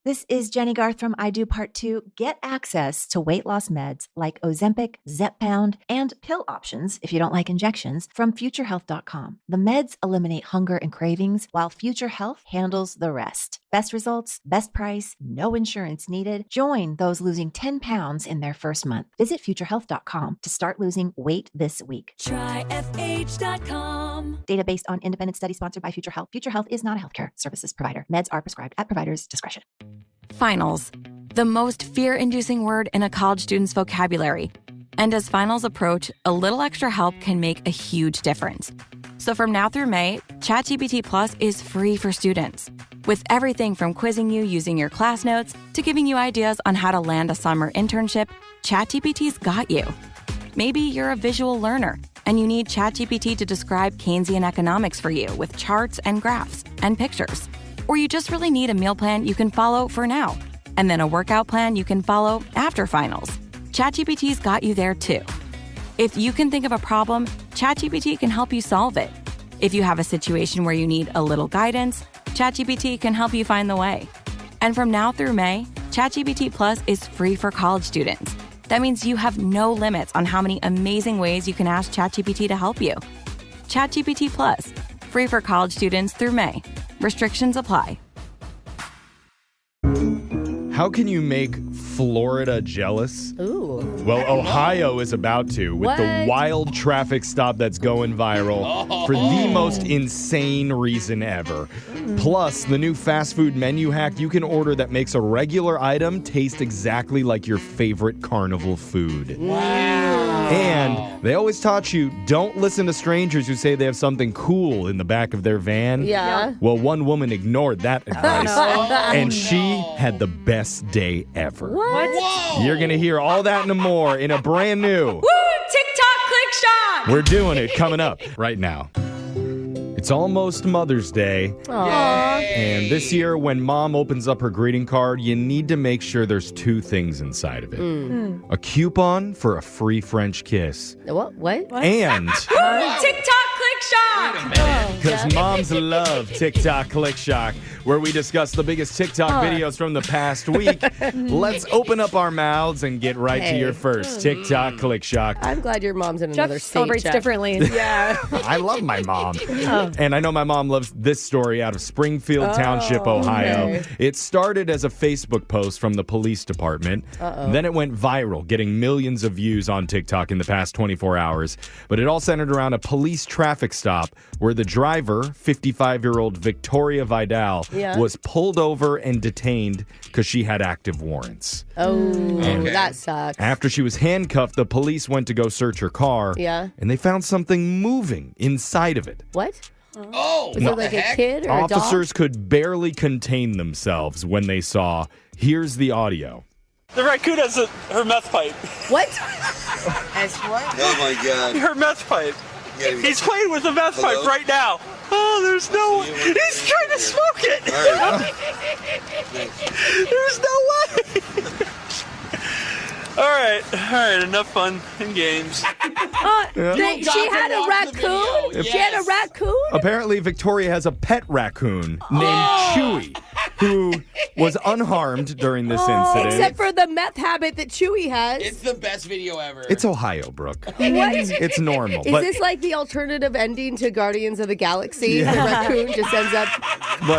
This is Jenny Garth from I Do Part 2. Get access to weight loss meds like Ozempic, Zepbound, and pill options if you don't like injections from FutureHealth.com. The meds eliminate hunger and cravings while Future Health handles the rest. Best results, best price, no insurance needed. Join those losing 10 pounds in their first month. Visit FutureHealth.com to start losing weight this week. Try FH.com. Data based on independent study sponsored by Future Health. Future Health is not a healthcare services provider. Meds are prescribed at provider's discretion. Finals, the most fear-inducing word in a college student's vocabulary. And as finals approach, a little extra help can make a huge difference. So from now through May, ChatGPT Plus is free for students. With everything from quizzing you using your class notes to giving you ideas on how to land a summer internship, ChatGPT's got you. Maybe you're a visual learner and you need ChatGPT to describe Keynesian economics for you with charts and graphs and pictures. Or you just really need a meal plan you can follow for now, and then a workout plan you can follow after finals. ChatGPT's got you there too. If you can think of a problem, ChatGPT can help you solve it. If you have a situation where you need a little guidance, ChatGPT can help you find the way. And from now through May, ChatGPT Plus is free for college students. That means you have no limits on how many amazing ways you can ask ChatGPT to help you. ChatGPT Plus, free for college students through May. Restrictions apply. How can you make Florida jealous? Ooh. Well, Ohio is about to with the wild traffic stop that's going viral for the most insane reason ever. Plus, the new fast food menu hack you can order that makes a regular item taste exactly like your favorite carnival food. Wow. And they always taught you, don't listen to strangers who say they have something cool in the back of their van. Yeah. Well, one woman ignored that advice, and she had the best day ever. What? Whoa. You're going to hear all that and more in a brand new Woo! TikTok click shot! We're doing it coming up right now. It's almost Mother's Day. Aww. And this year, when mom opens up her greeting card, you need to make sure there's two things inside of it. A coupon for a free French kiss. What? And TikTok click shot! because moms love TikTok Click Shock, where we discuss the biggest TikTok videos from the past week. Let's open up our mouths and get right to your first TikTok Click Shock. I'm glad your mom's in another Jeff state. celebrates differently. Yeah. I love my mom. And I know my mom loves this story out of Springfield Township, Ohio. Okay. It started as a Facebook post from the police department. Then it went viral, getting millions of views on TikTok in the past 24 hours. But it all centered around a police traffic stop where the driver, 55-year-old Victoria Vidal, was pulled over and detained because she had active warrants. That sucks. After she was handcuffed, the police went to go search her car. And they found something moving inside of it. What? Oh, was it like a kid or a dog? Officers could barely contain themselves when they saw. Here's the audio. The raccoon has her meth pipe. What? As what? Oh my God. Her meth pipe. He's playing with the meth pipe right now. Oh, there's no way. He's trying to smoke it. There's no way. All right, enough fun and games. She had a raccoon? She had a raccoon? Apparently, Victoria has a pet raccoon named Chewy, who was unharmed during this incident. Except for the meth habit that Chewy has. It's the best video ever. It's Ohio, Brooke. What? It's normal. Is this like the alternative ending to Guardians of the Galaxy? Yeah. The raccoon just ends up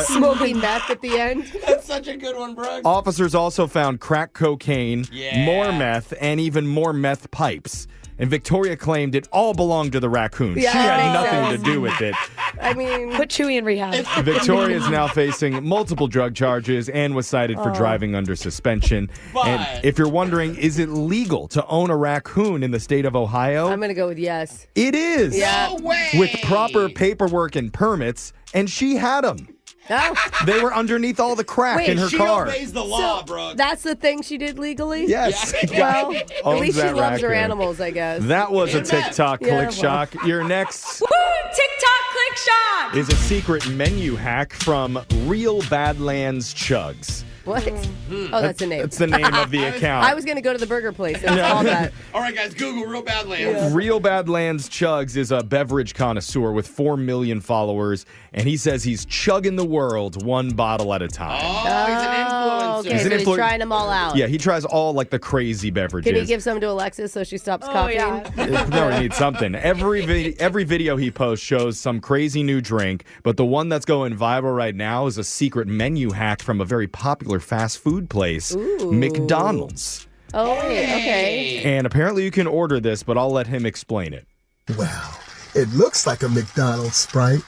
smoking meth at the end? That's such a good one, Brooke. Officers also found crack cocaine, more meth, and even more meth pipes. And Victoria claimed it all belonged to the raccoon. Yeah, she had nothing sense. to do with it. I mean, put Chewy in rehab. Victoria is now facing multiple drug charges and was cited for driving under suspension. And if you're wondering, is it legal to own a raccoon in the state of Ohio? I'm going to go with yes. It is. Yeah. No way. With proper paperwork and permits, and she had them. Oh. They were underneath all the crack in her car. She obeys the law, Brooke. That's the thing she did legally? Yes. Well, at Owns least she that loves her raccoon. animals, I guess. That was a TikTok Click Shock. Your next Woo! TikTok click shot! is a secret menu hack from Real Badlands Chugs. What? Oh, that's a name. That's the name of the account. I was going to go to the burger place. It was called that. All right, guys, Google Real Badlands. Real Badlands Chugs is a beverage connoisseur with 4 million followers, and he says he's chugging the world one bottle at a time. Oh, he's an Oh, okay. He's an So he's influ- trying them all out. Yeah, he tries all like the crazy beverages. Can he give some to Alexis so she stops coughing? No, he needs something. Every video he posts shows some crazy new drink, but the one that's going viral right now is a secret menu hack from a very popular fast food place, McDonald's. Oh, okay. And apparently you can order this, but I'll let him explain it. Wow, it looks like a McDonald's Sprite.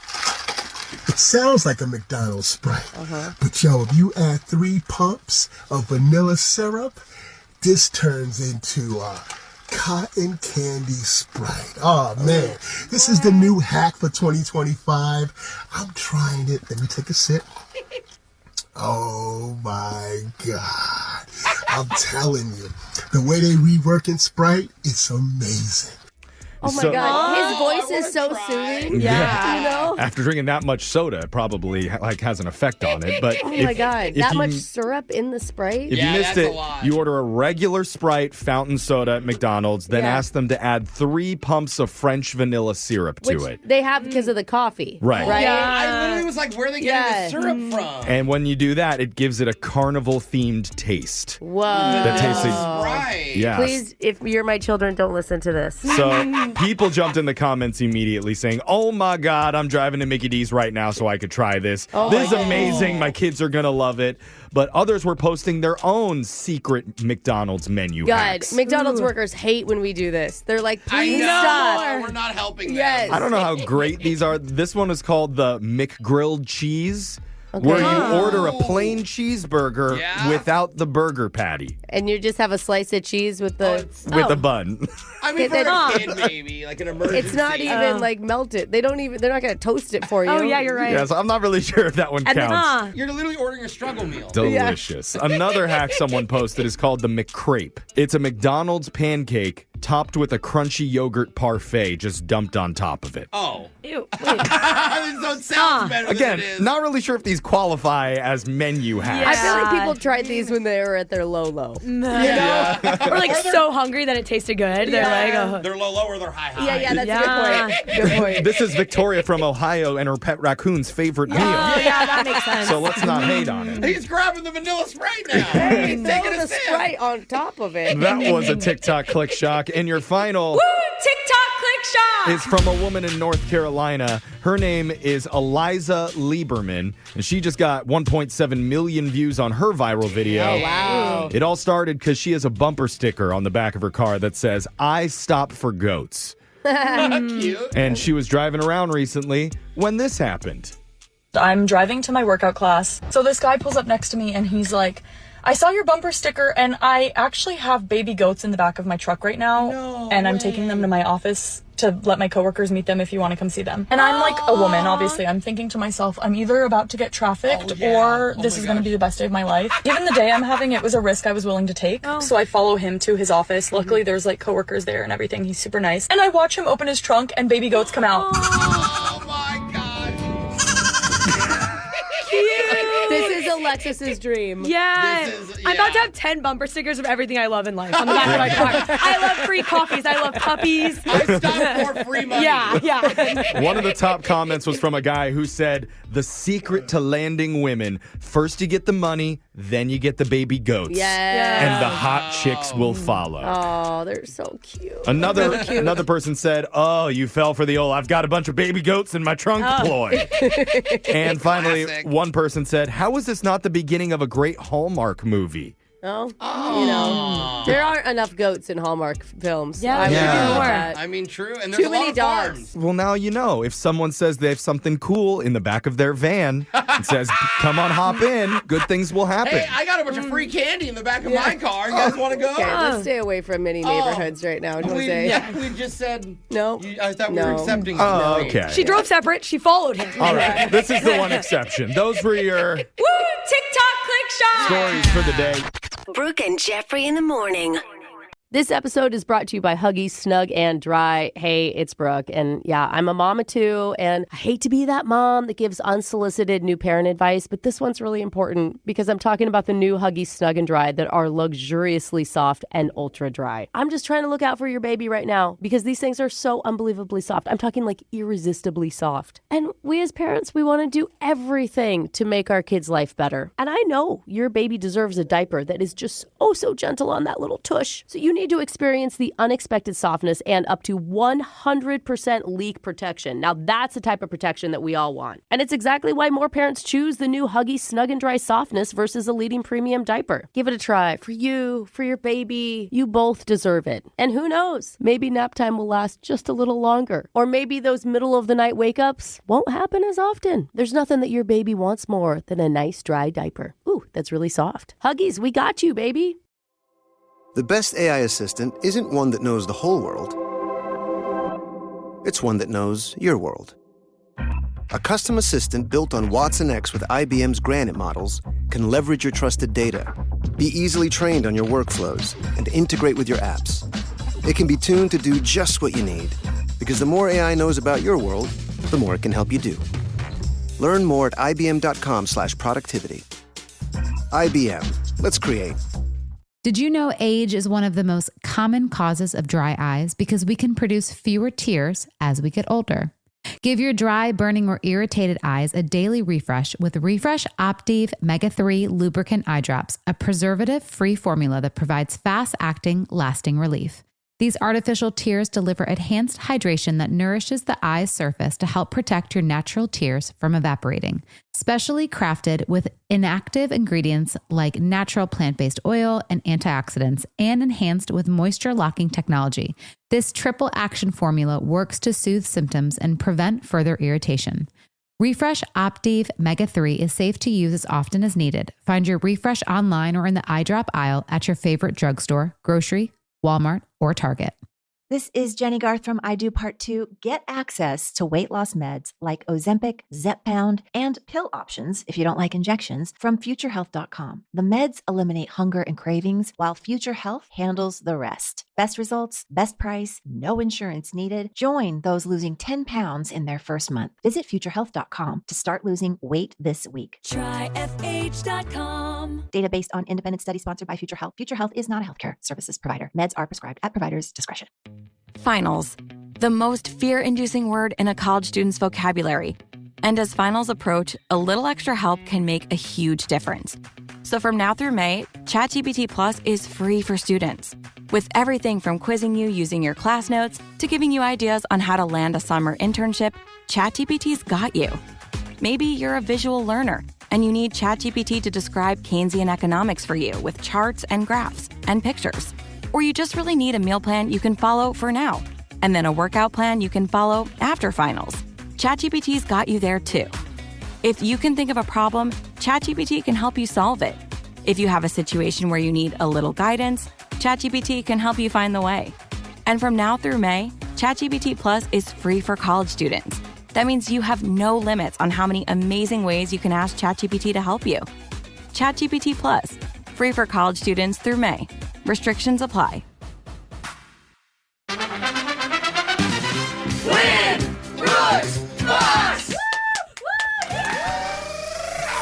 It sounds like a McDonald's Sprite. But yo, if you add 3 pumps of vanilla syrup, this turns into a cotton candy Sprite. Oh man, this is the new hack for 2025. I'm trying it. Let me take a sip. Oh my God. I'm telling you, the way they reworking Sprite, it's amazing. Oh my God, his voice is so soothing. Yeah. You know? After drinking that much soda, it probably has an effect on it. But Oh my God, that much syrup in the Sprite? If you missed it, you order a regular Sprite fountain soda at McDonald's, then ask them to add 3 pumps of French vanilla syrup to it. They have because of the coffee. Right. Yeah, I literally was like, where are they getting the syrup from? And when you do that, it gives it a carnival-themed taste. Whoa. That tastes right. Yes. Please, if you're my children, don't listen to this. So people jumped in the comments immediately saying, oh my God, I'm driving to Mickey D's right now so I could try this. Oh This is my God. amazing. My kids are going to love it. But others were posting their own secret McDonald's menu God, hacks. McDonald's workers hate when we do this. They're like, please I know. stop. We're not helping Yes. I don't know how great these are. This one is called the McGrilled Cheese, where you order a plain cheeseburger without the burger patty And you just have a slice of cheese with the with a bun. I mean, for Then- a kid, maybe, like an emergency. It's not even like melted. They're not going to toast it for you. Oh, yeah, you're right. Yes, I'm not really sure if that one And then- counts. You're literally ordering a struggle meal. Delicious. Another hack someone posted is called the McCrape. It's a McDonald's pancake topped with a crunchy yogurt parfait just dumped on top of it. Oh. Ew. So it sounds better Again, than it is. not really sure if these qualify as menu hacks. I feel like people tried these when they were at their low. Yeah. Or like so hungry that it tasted good. They're like, oh. They're low or they're high. Yeah, that's a good point. Good point. This is Victoria from Ohio and her pet raccoon's favorite meal. Oh, yeah, that makes sense. So let's not hate on it. He's grabbing the vanilla Sprite now. Hey, He's throw taking the a sip. Sprite on top of it. That was a TikTok click shock. And your final TikTok click shot. is from a woman in North Carolina. Her name is Eliza Lieberman, and she just got 1.7 million views on her viral video. Oh, wow. It all started because she has a bumper sticker on the back of her car that says, I stop for goats. Cute. And she was driving around recently when this happened. I'm driving to my workout class. So this guy pulls up next to me and he's like, I saw your bumper sticker and I actually have baby goats in the back of my truck right now. And I'm taking them to my office to let my coworkers meet them if you want to come see them. And I'm like a woman, obviously. I'm thinking to myself, I'm either about to get trafficked or this is going to be the best day of my life. Given the day I'm having, it was a risk I was willing to take. So I follow him to his office. Luckily, there's like coworkers there and everything. He's super nice. And I watch him open his trunk and baby goats come out. Oh my God. This is Alexis's dream. Yeah. I'm about to have 10 bumper stickers of everything I love in life on the back of my car. I love free coffees. I love puppies. I stop for free money. Yeah. One of the top comments was from a guy who said, the secret to landing women, first you get the money, then you get the baby goats. Yeah. And the hot chicks will follow. Oh, they're so cute. Another person said, oh, you fell for the old, I've got a bunch of baby goats in my trunk ploy. And finally, one person said, how is this not the beginning of a great Hallmark movie? Oh, you know, there aren't enough goats in Hallmark films. Yeah, I would Yeah. agree with More. that. I mean, true. And there's Too a lot many of dogs. farms. Well, now you know. If someone says they have something cool in the back of their van and says, come on, hop in, good things will happen. Hey, I got a bunch of free candy in the back of my car. You guys want to go? Okay, let's stay away from many neighborhoods right now, Jose. We just said No. I thought we were No. accepting. Oh, it. okay. She drove separate. She followed him. All right. This is the one exception. Those were your Woo! TikTok click shot. stories for the day. Brooke and Jeffrey in the morning. This episode is brought to you by Huggies Snug and Dry. Hey, it's Brooke. And yeah, I'm a mama too. And I hate to be that mom that gives unsolicited new parent advice, but this one's really important because I'm talking about the new Huggies Snug and Dry that are luxuriously soft and ultra dry. I'm just trying to look out for your baby right now because these things are so unbelievably soft. I'm talking like irresistibly soft. And we as parents, we want to do everything to make our kids' life better. And I know your baby deserves a diaper that is just oh so gentle on that little tush. So you need to experience the unexpected softness and up to 100% leak protection. Now that's the type of protection that we all want. And it's exactly why more parents choose the new Huggies Snug and Dry softness versus a leading premium diaper. Give it a try for you, for your baby. You both deserve it. And who knows, maybe nap time will last just a little longer. Or maybe those middle of the night wake ups won't happen as often. There's nothing that your baby wants more than a nice dry diaper. Ooh, that's really soft. Huggies, we got you, baby. The best AI assistant isn't one that knows the whole world. It's one that knows your world. A custom assistant built on Watson X with IBM's Granite models can leverage your trusted data, be easily trained on your workflows, and integrate with your apps. It can be tuned to do just what you need, because the more AI knows about your world, the more it can help you do. Learn more at ibm.com/productivity. IBM. Let's create. Did you know age is one of the most common causes of dry eyes because we can produce fewer tears as we get older? Give your dry, burning, or irritated eyes a daily refresh with Refresh Optive Mega 3 Lubricant Eye Drops, a preservative-free formula that provides fast-acting, lasting relief. These artificial tears deliver enhanced hydration that nourishes the eye's surface to help protect your natural tears from evaporating. Specially crafted with inactive ingredients like natural plant-based oil and antioxidants, and enhanced with moisture-locking technology, this triple action formula works to soothe symptoms and prevent further irritation. Refresh Optive Mega 3 is safe to use as often as needed. Find your Refresh online or in the eye drop aisle at your favorite drugstore, grocery, Walmart, or Target. This is Jenny Garth from I Do Part 2. Get access to weight loss meds like Ozempic, Zepbound, and pill options if you don't like injections from FutureHealth.com. The meds eliminate hunger and cravings while Future Health handles the rest. Best results, best price, no insurance needed. Join those losing 10 pounds in their first month. Visit FutureHealth.com to start losing weight this week. Try FH.com. Data based on independent study sponsored by Future Health. Future Health is not a healthcare services provider. Meds are prescribed at provider's discretion. Finals, the most fear-inducing word in a college student's vocabulary. And as finals approach, a little extra help can make a huge difference. So from now through May, ChatGPT Plus is free for students. With everything from quizzing you using your class notes to giving you ideas on how to land a summer internship, ChatGPT's got you. Maybe you're a visual learner and you need ChatGPT to describe Keynesian economics for you with charts and graphs and pictures. Or you just really need a meal plan you can follow for now, and then a workout plan you can follow after finals. ChatGPT's got you there too. If you can think of a problem, ChatGPT can help you solve it. If you have a situation where you need a little guidance, ChatGPT can help you find the way. And from now through May, ChatGPT Plus is free for college students. That means you have no limits on how many amazing ways you can ask ChatGPT to help you. ChatGPT Plus, free for college students through May. Restrictions apply. Win! Brooks! Box!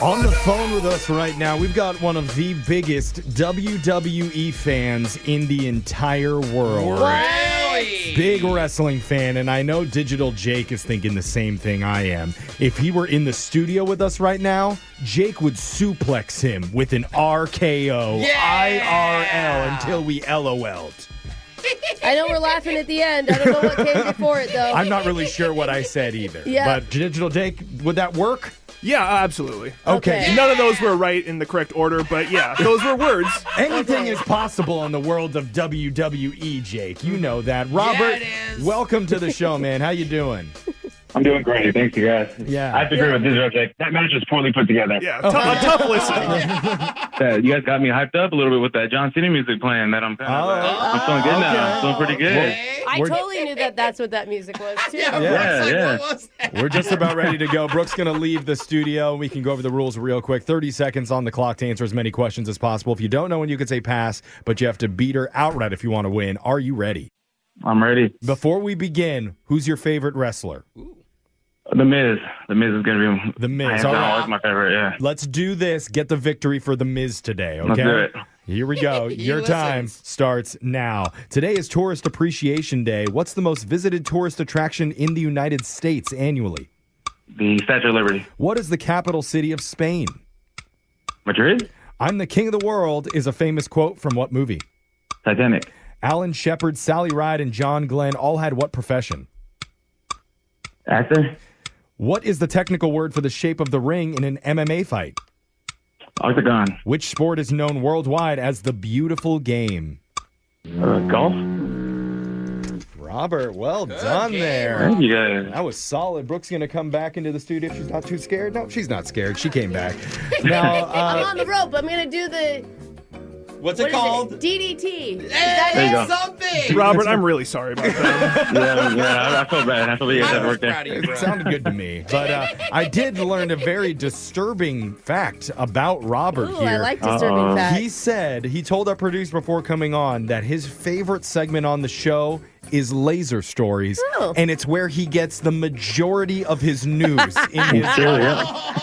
On the phone with us right now, we've got one of the biggest WWE fans in the entire world. Really? Big wrestling fan, and I know Digital Jake is thinking the same thing I am. If he were in the studio with us right now, Jake would suplex him with an RKO, IRL, until we LOL'd. I know we're laughing at the end. I don't know what came before it, though. I'm not really sure what I said either. Yeah. But Digital Jake, would that work? Yeah, absolutely. Okay. None of those were right in the correct order, but yeah, those were words. Anything is possible in the world of WWE, Jake. You know that. Robert, welcome to the show, man. How you doing? I'm doing great. Thanks, you guys. Yeah. I have to agree with Digital Jake. That match was poorly put together. Yeah, a tough listen. You guys got me hyped up a little bit with that John Cena music playing. That I'm feeling good now. I'm feeling pretty good. I totally knew that's what that music was, too. What was that? We're just about ready to go. Brooke's going to leave the studio. We can go over the rules real quick. 30 seconds on the clock to answer as many questions as possible. If you don't know when you can say pass, but you have to beat her outright if you want to win. Are you ready? I'm ready. Before we begin, who's your favorite wrestler? The Miz. The Miz is going to be The Miz. hands All down, right. always my favorite, yeah. Let's do this. Get the victory for The Miz today, okay? Let's do it. Here we go. Your time starts now. Today is Tourist Appreciation Day. What's the most visited tourist attraction in the United States annually? The Statue of Liberty. What is the capital city of Spain? Madrid? I'm the king of the world is a famous quote from what movie? Titanic. Alan Shepard, Sally Ride, and John Glenn all had what profession? Actor? What is the technical word for the shape of the ring in an MMA fight? Octagon. Which sport is known worldwide as the beautiful game? Golf? Robert, well done there. Thank you guys. That was solid. Brooke's going to come back into the studio if she's not too scared. No, she's not scared. She came back. Now, I'm on the rope. I'm going to do the... What's it called? DDT. There you go. Something. Robert, I'm really sorry about that. I feel bad. I feel you guys worked there. It sounded good to me. But I did learn a very disturbing fact about Robert Ooh, here. I like disturbing facts. He told our producer before coming on that his favorite segment on the show is Laser Stories, and it's where he gets the majority of his news in his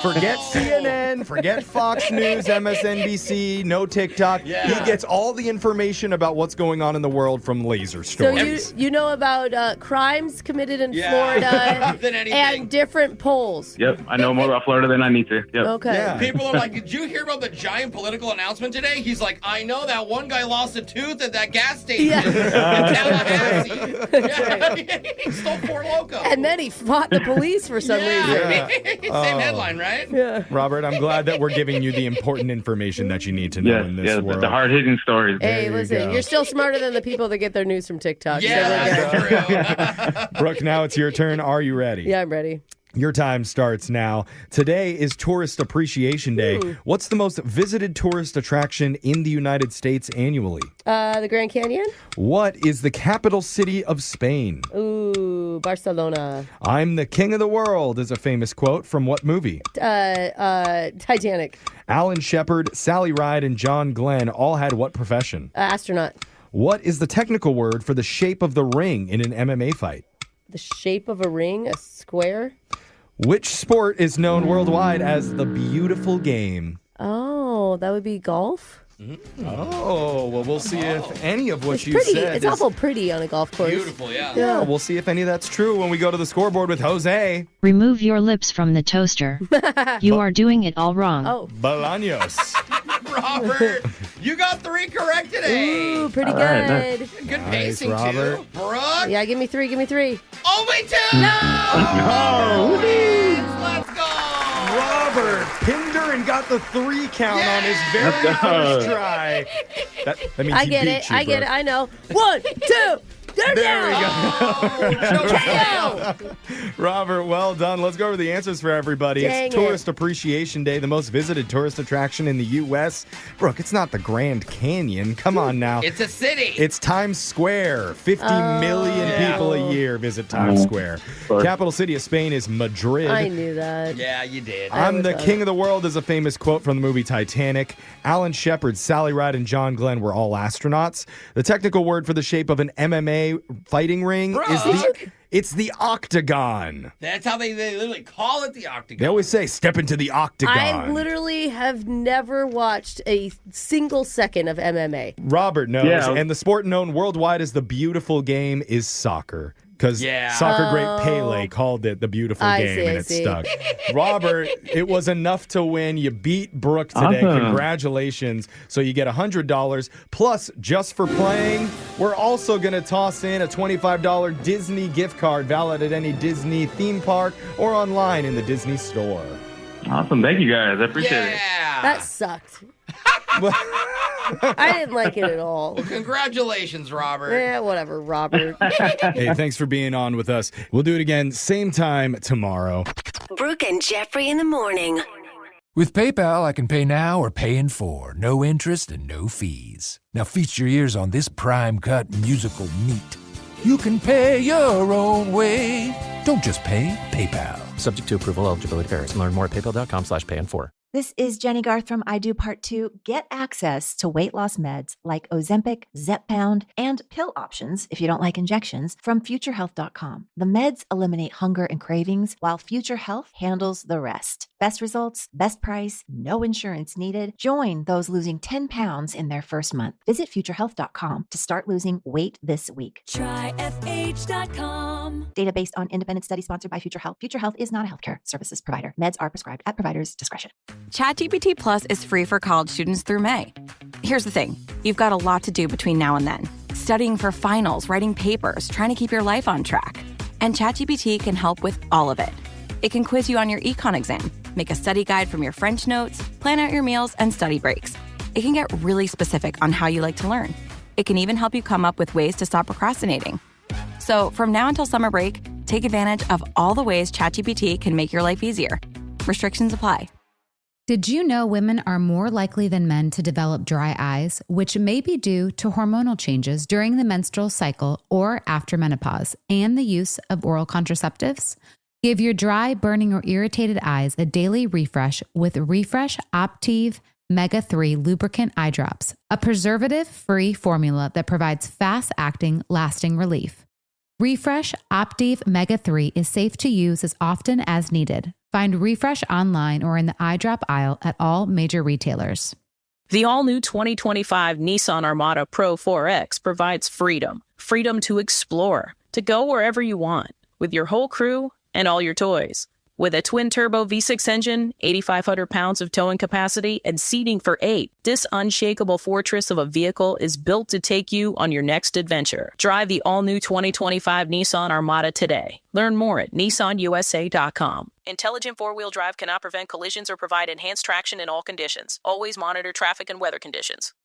Forget CNN, forget Fox News, MSNBC, no TikTok. Yeah. He gets all the information about what's going on in the world from Laser So Stories. you know about crimes committed in Yeah. Florida Than anything. and different polls. Yep, I know more about Florida than I need to. Yep. Okay. People are like, did you hear about the giant political announcement today? He's like, I know that one guy lost a tooth at that gas station in Tallahassee. He stole 4 Locos. And then he fought the police for some reason. Same headline, right? Yeah. Robert, I'm glad that we're giving you the important information that you need to know in this world. The hard-hitting stories. Hey, listen, you're still smarter than the people that get their news from TikTok. Yeah, that's true. Brooke, now it's your turn. Are you ready? Yeah, I'm ready. Your time starts now. Today is Tourist Appreciation Day. What's the most visited tourist attraction in the United States annually? The Grand Canyon? What is the capital city of Spain? Ooh, Barcelona. I'm the king of the world is a famous quote from what movie? Titanic. Alan Shepard, Sally Ride, and John Glenn all had what profession? Astronaut. What is the technical word for the shape of the ring in an MMA fight? The shape of a ring? A square? Which sport is known worldwide as the beautiful game? Oh, that would be golf? Oh, well, we'll see if any of what It's you pretty. said It's is awful pretty on a golf course. Beautiful, yeah. Yeah, we'll see if any of that's true when we go to the scoreboard with Jose. Remove your lips from the toaster. You are doing it all wrong. Oh. Bolaños. Robert, you got 3 correct today. Ooh, pretty All good. right, Good Nice, pacing, Robert. too. Brooke. Yeah, give me 3. Give me 3. Only 2. Oh, Let's go. Robert pinned her and got the 3 count on his very first try. That means I he get beat it. you, I get Brooke. it. I know. 1, 2. There we go. KO. Robert, well done. Let's go over the answers for everybody. Dang It's Tourist Appreciation Day, the most visited tourist attraction in the U.S. Brooke, it's not the Grand Canyon. Come on now. It's a city. It's Times Square. 50 million people a year visit Times Square. Capital city of Spain is Madrid. I knew that. Yeah, you did. I'm the king of the world is a famous quote from the movie Titanic. Alan Shepard, Sally Ride, and John Glenn were all astronauts. The technical word for the shape of an MMA fighting ring is the octagon. That's how they literally call it, the octagon. They always say, step into the octagon. I literally have never watched a single second of MMA. Robert knows, and the sport known worldwide as the beautiful game is soccer. Because soccer great Pele called it the beautiful game, and it stuck. Robert, it was enough to win. You beat Brooke today. Awesome. Congratulations. So you get $100. Plus, just for playing, we're also going to toss in a $25 Disney gift card valid at any Disney theme park or online in the Disney store. Awesome. Thank you, guys. I appreciate it. That sucked. I didn't like it at all. Well, congratulations, Robert. Yeah, whatever, Robert. Hey, thanks for being on with us. We'll do it again, same time tomorrow. Brooke and Jeffrey in the morning. With PayPal, I can pay now or pay in 4. No interest and no fees. Now feast your ears on this prime cut musical meat. You can pay your own way. Don't just pay, PayPal. Subject to approval, eligibility varies. Learn more at paypal.com/pay-in-4. This is Jenny Garth from I Do Part 2. Get access to weight loss meds like Ozempic, Zepbound, and pill options if you don't like injections from futurehealth.com. The meds eliminate hunger and cravings while Future Health handles the rest. Best results, best price, no insurance needed. Join those losing 10 pounds in their first month. Visit futurehealth.com to start losing weight this week. Try FH.com. Data based on independent study sponsored by Future Health. Future Health is not a healthcare services provider. Meds are prescribed at provider's discretion. ChatGPT Plus is free for college students through May. Here's the thing. You've got a lot to do between now and then. Studying for finals, writing papers, trying to keep your life on track. And ChatGPT can help with all of it. It can quiz you on your econ exam, make a study guide from your French notes, plan out your meals and study breaks. It can get really specific on how you like to learn. It can even help you come up with ways to stop procrastinating. So from now until summer break, take advantage of all the ways ChatGPT can make your life easier. Restrictions apply. Did you know women are more likely than men to develop dry eyes, which may be due to hormonal changes during the menstrual cycle or after menopause, and the use of oral contraceptives? Give your dry, burning, or irritated eyes a daily refresh with Refresh Optive Mega 3 Lubricant Eye Drops, a preservative-free formula that provides fast-acting, lasting relief. Refresh Optive Mega 3 is safe to use as often as needed. Find Refresh online or in the eye drop aisle at all major retailers. The all-new 2025 Nissan Armada Pro 4X provides freedom. Freedom to explore, to go wherever you want, with your whole crew and all your toys. With a twin-turbo V6 engine, 8,500 pounds of towing capacity, and seating for 8, this unshakable fortress of a vehicle is built to take you on your next adventure. Drive the all-new 2025 Nissan Armada today. Learn more at nissanusa.com. Intelligent four-wheel drive cannot prevent collisions or provide enhanced traction in all conditions. Always monitor traffic and weather conditions.